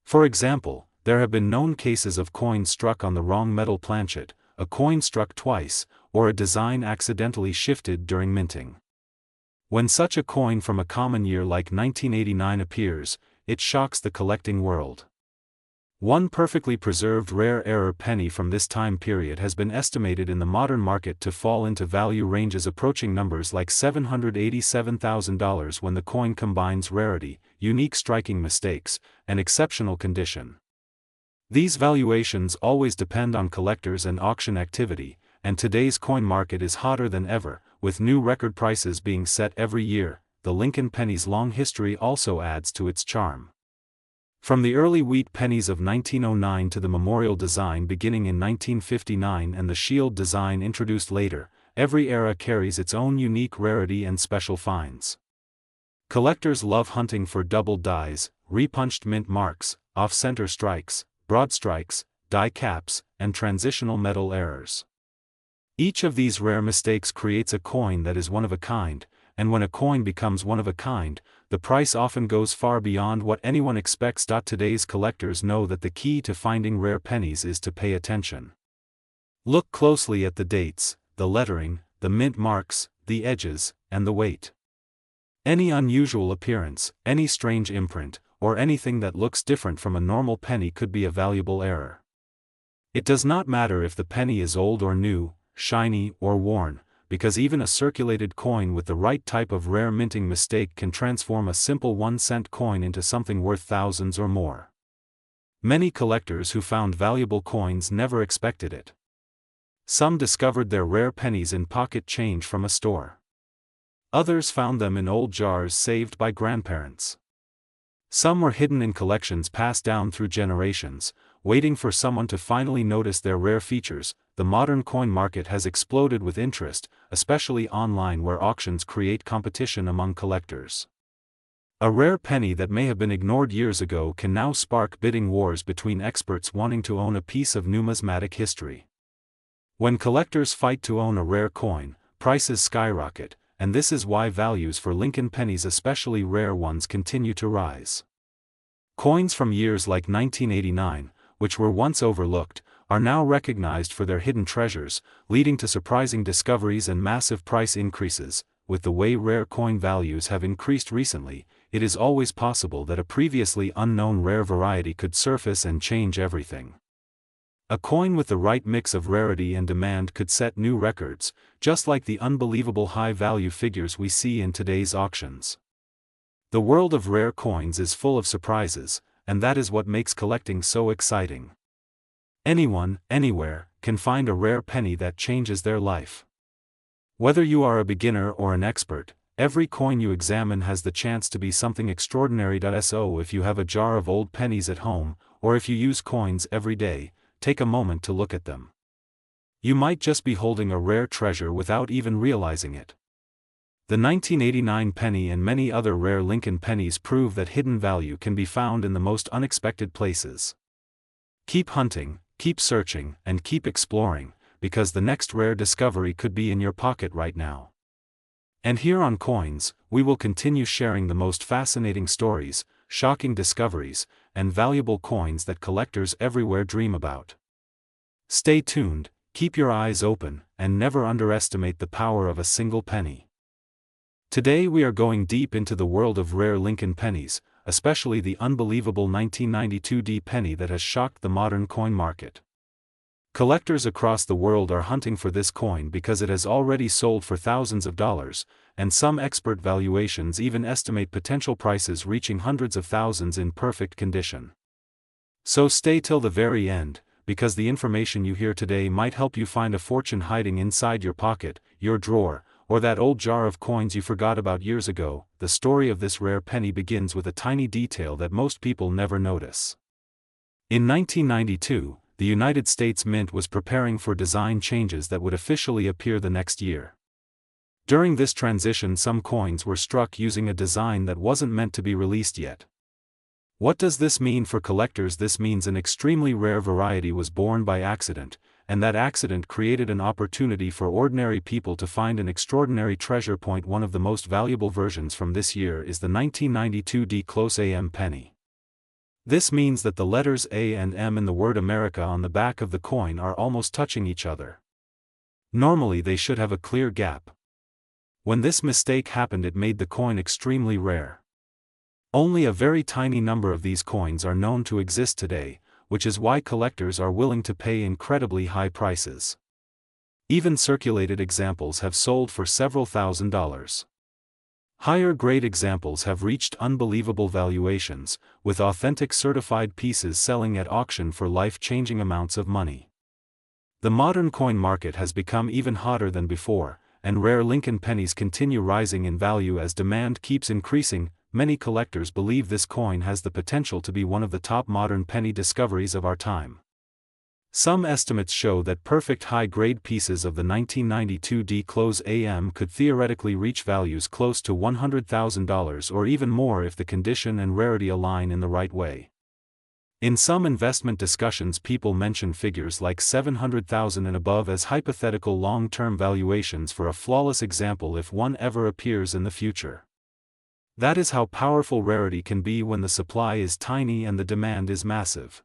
For example, there have been known cases of coins struck on the wrong metal planchet, a coin struck twice, or a design accidentally shifted during minting. When such a coin from a common year like 1989 appears, it shocks the collecting world. One perfectly preserved rare error penny from this time period has been estimated in the modern market to fall into value ranges approaching numbers like $787,000 when the coin combines rarity, unique striking mistakes, and exceptional condition. These valuations always depend on collectors and auction activity, and today's coin market is hotter than ever, with new record prices being set every year. The Lincoln penny's long history also adds to its charm. From the early wheat pennies of 1909 to the memorial design beginning in 1959 and the shield design introduced later, every era carries its own unique rarity and special finds. Collectors love hunting for double dies, repunched mint marks, off-center strikes, broad strikes, die caps, and transitional metal errors. Each of these rare mistakes creates a coin that is one of a kind, and when a coin becomes one of a kind, the price often goes far beyond what anyone expects. Today's collectors know that the key to finding rare pennies is to pay attention. Look closely at the dates, the lettering, the mint marks, the edges, and the weight. Any unusual appearance, any strange imprint, or anything that looks different from a normal penny could be a valuable error. It does not matter if the penny is old or new, shiny or worn, because even a circulated coin with the right type of rare minting mistake can transform a simple 1-cent coin into something worth thousands or more. Many collectors who found valuable coins never expected it. Some discovered their rare pennies in pocket change from a store. Others found them in old jars saved by grandparents. Some were hidden in collections passed down through generations, waiting for someone to finally notice their rare features. The modern coin market has exploded with interest, especially online where auctions create competition among collectors. A rare penny that may have been ignored years ago can now spark bidding wars between experts wanting to own a piece of numismatic history. When collectors fight to own a rare coin, prices skyrocket, and this is why values for Lincoln pennies, especially rare ones, continue to rise. Coins from years like 1989, which were once overlooked, are now recognized for their hidden treasures, leading to surprising discoveries and massive price increases. With the way rare coin values have increased recently, it is always possible that a previously unknown rare variety could surface and change everything. A coin with the right mix of rarity and demand could set new records, just like the unbelievable high-value figures we see in today's auctions. The world of rare coins is full of surprises, and that is what makes collecting so exciting. Anyone, anywhere, can find a rare penny that changes their life. Whether you are a beginner or an expert, every coin you examine has the chance to be something extraordinary. So if you have a jar of old pennies at home, or if you use coins every day, take a moment to look at them. You might just be holding a rare treasure without even realizing it. The 1989 penny and many other rare Lincoln pennies prove that hidden value can be found in the most unexpected places. Keep hunting, keep searching, and keep exploring, because the next rare discovery could be in your pocket right now. And here on Coins, we will continue sharing the most fascinating stories, shocking discoveries, and valuable coins that collectors everywhere dream about. Stay tuned, keep your eyes open, and never underestimate the power of a single penny. Today we are going deep into the world of rare Lincoln pennies, especially the unbelievable 1992 D penny that has shocked the modern coin market. Collectors across the world are hunting for this coin because it has already sold for thousands of dollars, and some expert valuations even estimate potential prices reaching hundreds of thousands in perfect condition. So stay till the very end, because the information you hear today might help you find a fortune hiding inside your pocket, your drawer, or that old jar of coins you forgot about years ago. The story of this rare penny begins with a tiny detail that most people never notice. In 1992, the United States Mint was preparing for design changes that would officially appear the next year. During this transition, some coins were struck using a design that wasn't meant to be released yet. What does this mean for collectors? This means an extremely rare variety was born by accident, and that accident created an opportunity for ordinary people to find an extraordinary treasure. One of the most valuable versions from this year is the 1992 D close AM penny. This means that the letters A and M in the word America on the back of the coin are almost touching each other. Normally they should have a clear gap. When this mistake happened, it made the coin extremely rare. Only a very tiny number of these coins are known to exist today, which is why collectors are willing to pay incredibly high prices. Even circulated examples have sold for several $1,000s. Higher-grade examples have reached unbelievable valuations, with authentic certified pieces selling at auction for life-changing amounts of money. The modern coin market has become even hotter than before, and rare Lincoln pennies continue rising in value as demand keeps increasing. Many collectors believe this coin has the potential to be one of the top modern penny discoveries of our time. Some estimates show that perfect high-grade pieces of the 1992 D close AM could theoretically reach values close to $100,000 or even more if the condition and rarity align in the right way. In some investment discussions, people mention figures like $700,000 and above as hypothetical long-term valuations for a flawless example if one ever appears in the future. That is how powerful rarity can be when the supply is tiny and the demand is massive.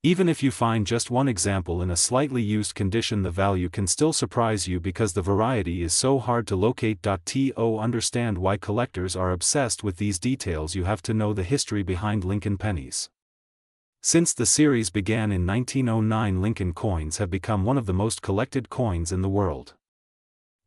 Even if you find just one example in a slightly used condition, the value can still surprise you because the variety is so hard to locate. To understand why collectors are obsessed with these details, you have to know the history behind Lincoln pennies. Since the series began in 1909, Lincoln coins have become one of the most collected coins in the world.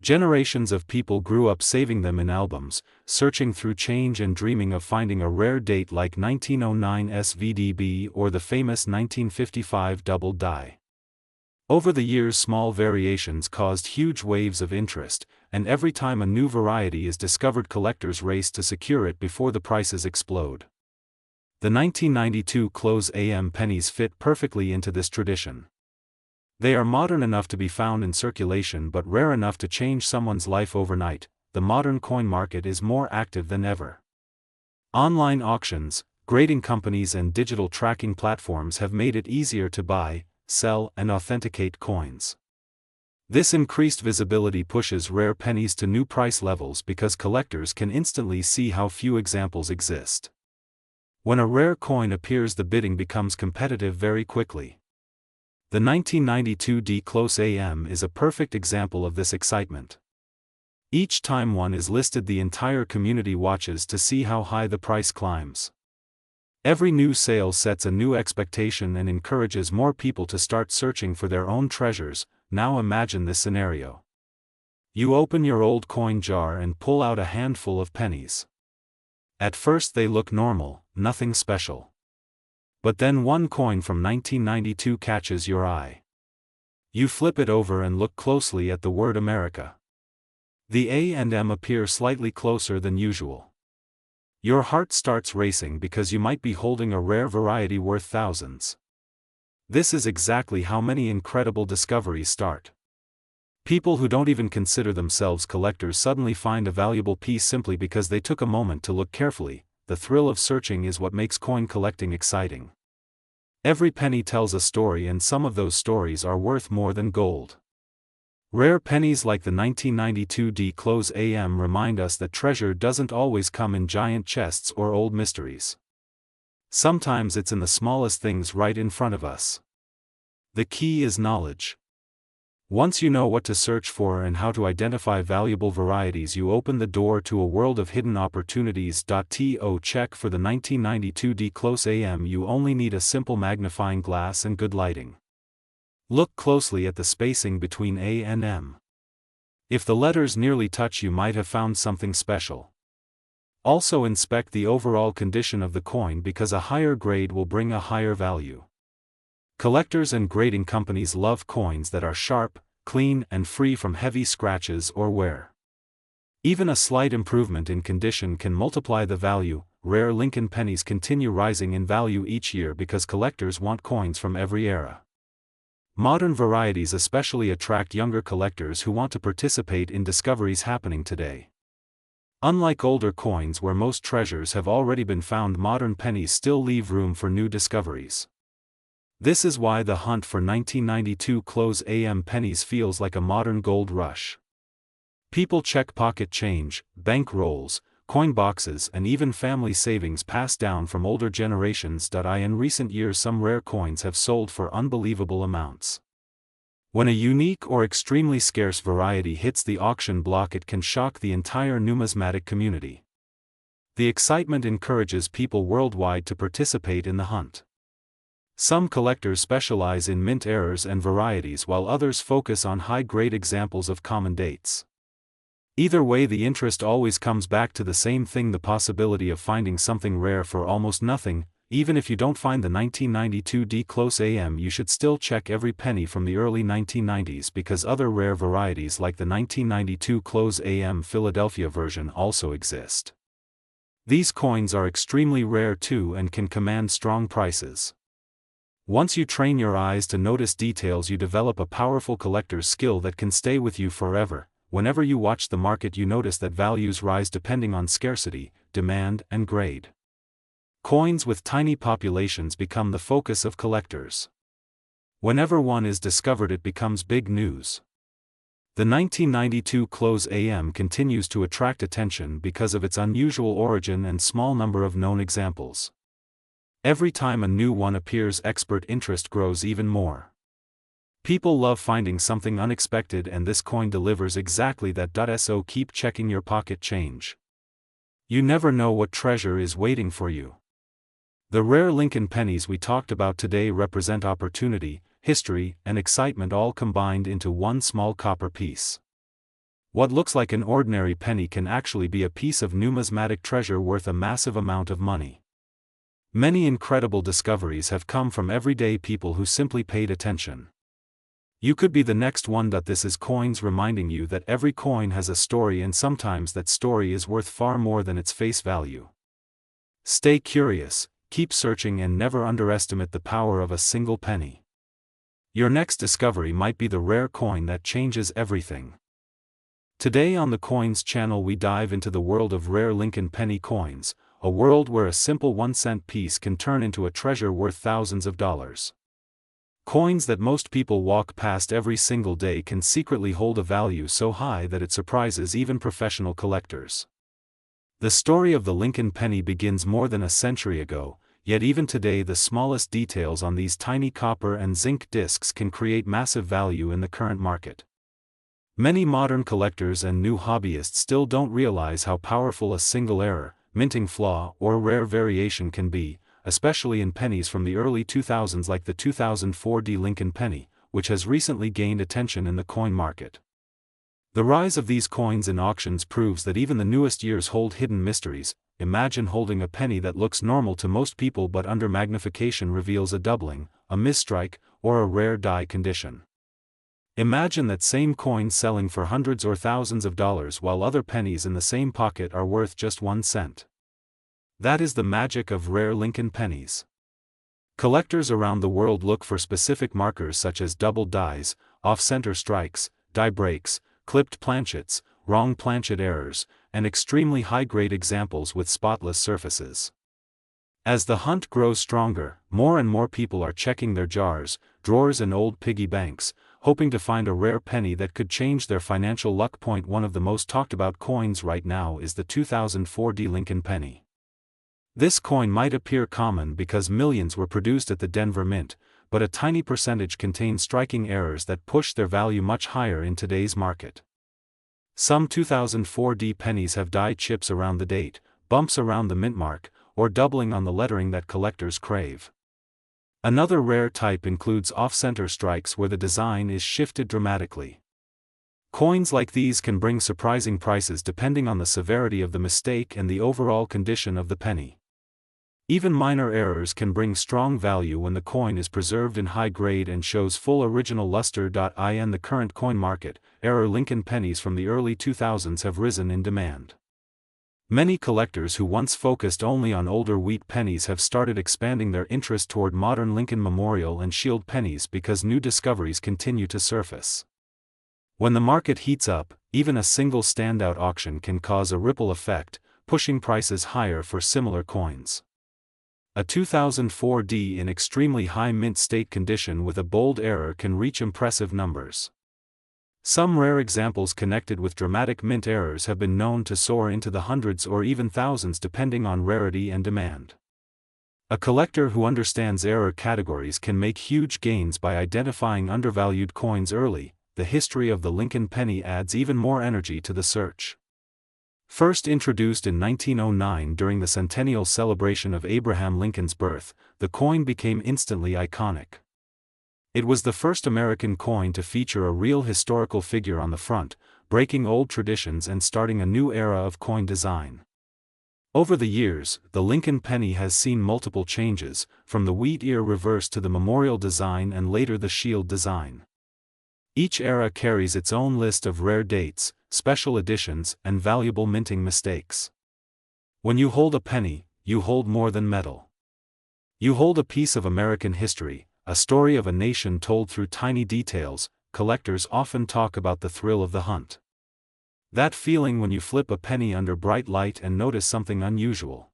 Generations of people grew up saving them in albums, searching through change and dreaming of finding a rare date like 1909's VDB or the famous 1955 double die. Over the years, small variations caused huge waves of interest, and every time a new variety is discovered, collectors race to secure it before the prices explode. The 1992 close AM pennies fit perfectly into this tradition. They are modern enough to be found in circulation but rare enough to change someone's life overnight. The modern coin market is more active than ever. Online auctions, grading companies and digital tracking platforms have made it easier to buy, sell, and authenticate coins. This increased visibility pushes rare pennies to new price levels because collectors can instantly see how few examples exist. When a rare coin appears, the bidding becomes competitive very quickly. The 1992 D Close AM is a perfect example of this excitement. Each time one is listed, the entire community watches to see how high the price climbs. Every new sale sets a new expectation and encourages more people to start searching for their own treasures. Now imagine this scenario. You open your old coin jar and pull out a handful of pennies. At first they look normal, nothing special. But then one coin from 1992 catches your eye. You flip it over and look closely at the word America. The A and M appear slightly closer than usual. Your heart starts racing because you might be holding a rare variety worth thousands. This is exactly how many incredible discoveries start. People who don't even consider themselves collectors suddenly find a valuable piece simply because they took a moment to look carefully. The thrill of searching is what makes coin collecting exciting. Every penny tells a story, and some of those stories are worth more than gold. Rare pennies like the 1992 D Close AM remind us that treasure doesn't always come in giant chests or old mysteries. Sometimes it's in the smallest things right in front of us. The key is knowledge. Once you know what to search for and how to identify valuable varieties, you open the door to a world of hidden opportunities. To check for the 1992 D Close AM, you only need a simple magnifying glass and good lighting. Look closely at the spacing between A and M. If the letters nearly touch, you might have found something special. Also inspect the overall condition of the coin because a higher grade will bring a higher value. Collectors and grading companies love coins that are sharp, clean, and free from heavy scratches or wear. Even a slight improvement in condition can multiply the value. Rare Lincoln pennies continue rising in value each year because collectors want coins from every era. Modern varieties especially attract younger collectors who want to participate in discoveries happening today. Unlike older coins where most treasures have already been found, modern pennies still leave room for new discoveries. This is why the hunt for 1992 Close AM pennies feels like a modern gold rush. People check pocket change, bank rolls, coin boxes, and even family savings passed down from older generations. In recent years, some rare coins have sold for unbelievable amounts. When a unique or extremely scarce variety hits the auction block, it can shock the entire numismatic community. The excitement encourages people worldwide to participate in the hunt. Some collectors specialize in mint errors and varieties while others focus on high-grade examples of common dates. Either way, the interest always comes back to the same thing: the possibility of finding something rare for almost nothing. Even if you don't find the 1992 D Close AM, you should still check every penny from the early 1990s because other rare varieties like the 1992 Close AM Philadelphia version also exist. These coins are extremely rare too and can command strong prices. Once you train your eyes to notice details, you develop a powerful collector's skill that can stay with you forever. Whenever you watch the market, you notice that values rise depending on scarcity, demand, and grade. Coins with tiny populations become the focus of collectors. Whenever one is discovered, it becomes big news. The 1992 Close AM continues to attract attention because of its unusual origin and small number of known examples. Every time a new one appears, expert interest grows even more. People love finding something unexpected, and this coin delivers exactly that. So keep checking your pocket change. You never know what treasure is waiting for you. The rare Lincoln pennies we talked about today represent opportunity, history, and excitement all combined into one small copper piece. What looks like an ordinary penny can actually be a piece of numismatic treasure worth a massive amount of money. Many incredible discoveries have come from everyday people who simply paid attention. You could be the next one. This is coins reminding you that every coin has a story, and sometimes that story is worth far more than its face value. Stay curious, keep searching, and never underestimate the power of a single penny. Your next discovery might be the rare coin that changes everything. Today on the Coins channel we dive into the world of rare Lincoln penny coins, a world where a simple 1-cent piece can turn into a treasure worth thousands of dollars. Coins that most people walk past every single day can secretly hold a value so high that it surprises even professional collectors. The story of the Lincoln penny begins more than a century ago, yet even today the smallest details on these tiny copper and zinc discs can create massive value in the current market. Many modern collectors and new hobbyists still don't realize how powerful a single error, minting flaw, or rare variation can be, especially in pennies from the early 2000s like the 2004 Lincoln penny, which has recently gained attention in the coin market. The rise of these coins in auctions proves that even the newest years hold hidden mysteries. Imagine holding a penny that looks normal to most people but under magnification reveals a doubling, a misstrike, or a rare die condition. Imagine that same coin selling for hundreds or thousands of dollars while other pennies in the same pocket are worth just 1 cent. That is the magic of rare Lincoln pennies. Collectors around the world look for specific markers such as doubled dies, off-center strikes, die breaks, clipped planchets, wrong planchet errors, and extremely high-grade examples with spotless surfaces. As the hunt grows stronger, more and more people are checking their jars, drawers and old piggy banks, hoping to find a rare penny that could change their financial luck. One of the most talked about coins right now is the 2004 Lincoln penny. This coin might appear common because millions were produced at the Denver Mint, but a tiny percentage contain striking errors that push their value much higher in today's market. Some 2004 pennies have die chips around the date, bumps around the mint mark, or doubling on the lettering that collectors crave. Another rare type includes off-center strikes where the design is shifted dramatically. Coins like these can bring surprising prices depending on the severity of the mistake and the overall condition of the penny. Even minor errors can bring strong value when the coin is preserved in high grade and shows full original luster. In the current coin market, rare Lincoln pennies from the early 2000s have risen in demand. Many collectors who once focused only on older wheat pennies have started expanding their interest toward modern Lincoln Memorial and Shield pennies because new discoveries continue to surface. When the market heats up, even a single standout auction can cause a ripple effect, pushing prices higher for similar coins. A 2004 in extremely high mint state condition with a bold error can reach impressive numbers. Some rare examples connected with dramatic mint errors have been known to soar into the hundreds or even thousands depending on rarity and demand. A collector who understands error categories can make huge gains by identifying undervalued coins early. The history of the Lincoln penny adds even more energy to the search. First introduced in 1909 during the centennial celebration of Abraham Lincoln's birth, the coin became instantly iconic. It was the first American coin to feature a real historical figure on the front, breaking old traditions and starting a new era of coin design. Over the years, the Lincoln penny has seen multiple changes, from the wheat ear reverse to the memorial design and later the shield design. Each era carries its own list of rare dates, special editions, and valuable minting mistakes. When you hold a penny, you hold more than metal. You hold a piece of American history, a story of a nation told through tiny details. Collectors often talk about the thrill of the hunt. That feeling when you flip a penny under bright light and notice something unusual.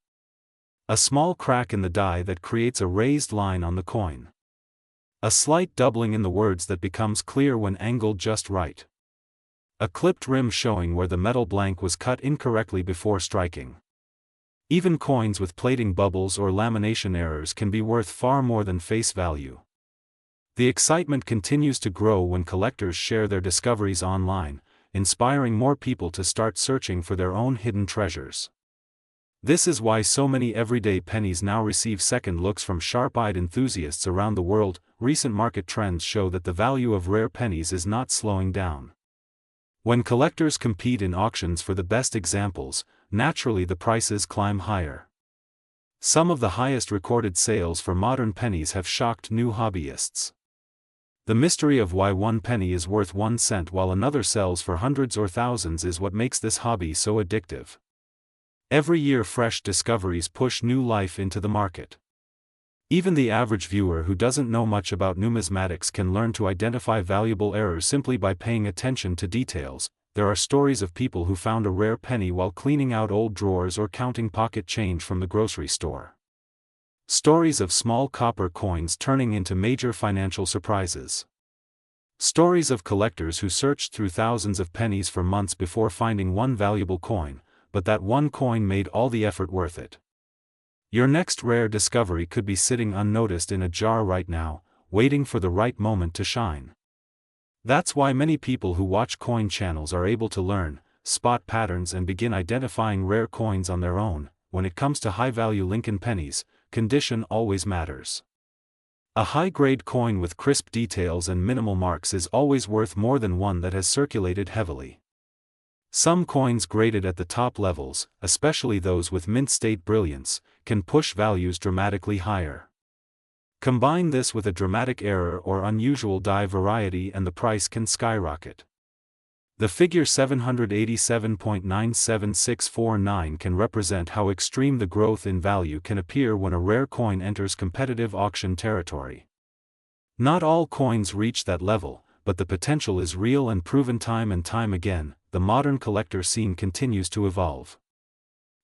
A small crack in the die that creates a raised line on the coin. A slight doubling in the words that becomes clear when angled just right. A clipped rim showing where the metal blank was cut incorrectly before striking. Even coins with plating bubbles or lamination errors can be worth far more than face value. The excitement continues to grow when collectors share their discoveries online, inspiring more people to start searching for their own hidden treasures. This is why so many everyday pennies now receive second looks from sharp-eyed enthusiasts around the world. Recent market trends show that the value of rare pennies is not slowing down. When collectors compete in auctions for the best examples, naturally the prices climb higher. Some of the highest recorded sales for modern pennies have shocked new hobbyists. The mystery of why one penny is worth 1 cent while another sells for hundreds or thousands is what makes this hobby so addictive. Every year fresh discoveries push new life into the market. Even the average viewer who doesn't know much about numismatics can learn to identify valuable errors simply by paying attention to details. There are stories of people who found a rare penny while cleaning out old drawers or counting pocket change from the grocery store. Stories of small copper coins turning into major financial surprises. Stories of collectors who searched through thousands of pennies for months before finding one valuable coin, but that one coin made all the effort worth it. Your next rare discovery could be sitting unnoticed in a jar right now, waiting for the right moment to shine. That's why many people who watch coin channels are able to learn, spot patterns and begin identifying rare coins on their own. When it comes to high-value Lincoln pennies, condition always matters. A high-grade coin with crisp details and minimal marks is always worth more than one that has circulated heavily. Some coins graded at the top levels, especially those with mint-state brilliance, can push values dramatically higher. Combine this with a dramatic error or unusual die variety and the price can skyrocket. The figure 787.97649 can represent how extreme the growth in value can appear when a rare coin enters competitive auction territory. Not all coins reach that level, but the potential is real and proven time and time again. The modern collector scene continues to evolve.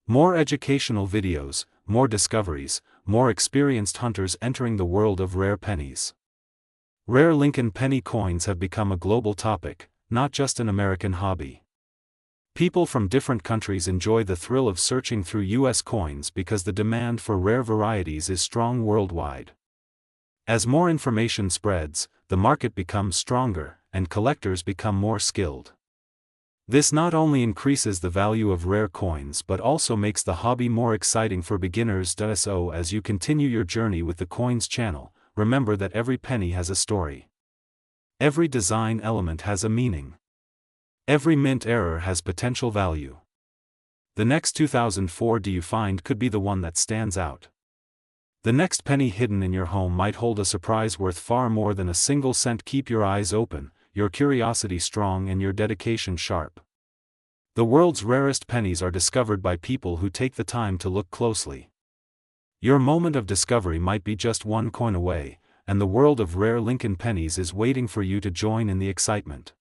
More educational videos, more discoveries, more experienced hunters entering the world of rare pennies. Rare Lincoln penny coins have become a global topic, not just an American hobby. People from different countries enjoy the thrill of searching through U.S. coins because the demand for rare varieties is strong worldwide. As more information spreads, the market becomes stronger, and collectors become more skilled. This not only increases the value of rare coins but also makes the hobby more exciting for beginners. So as you continue your journey with the Coins channel, remember that every penny has a story. Every design element has a meaning. Every mint error has potential value. The next 2004 you find could be the one that stands out. The next penny hidden in your home might hold a surprise worth far more than a single cent. Keep your eyes open, your curiosity strong and your dedication sharp. The world's rarest pennies are discovered by people who take the time to look closely. Your moment of discovery might be just one coin away, and the world of rare Lincoln pennies is waiting for you to join in the excitement.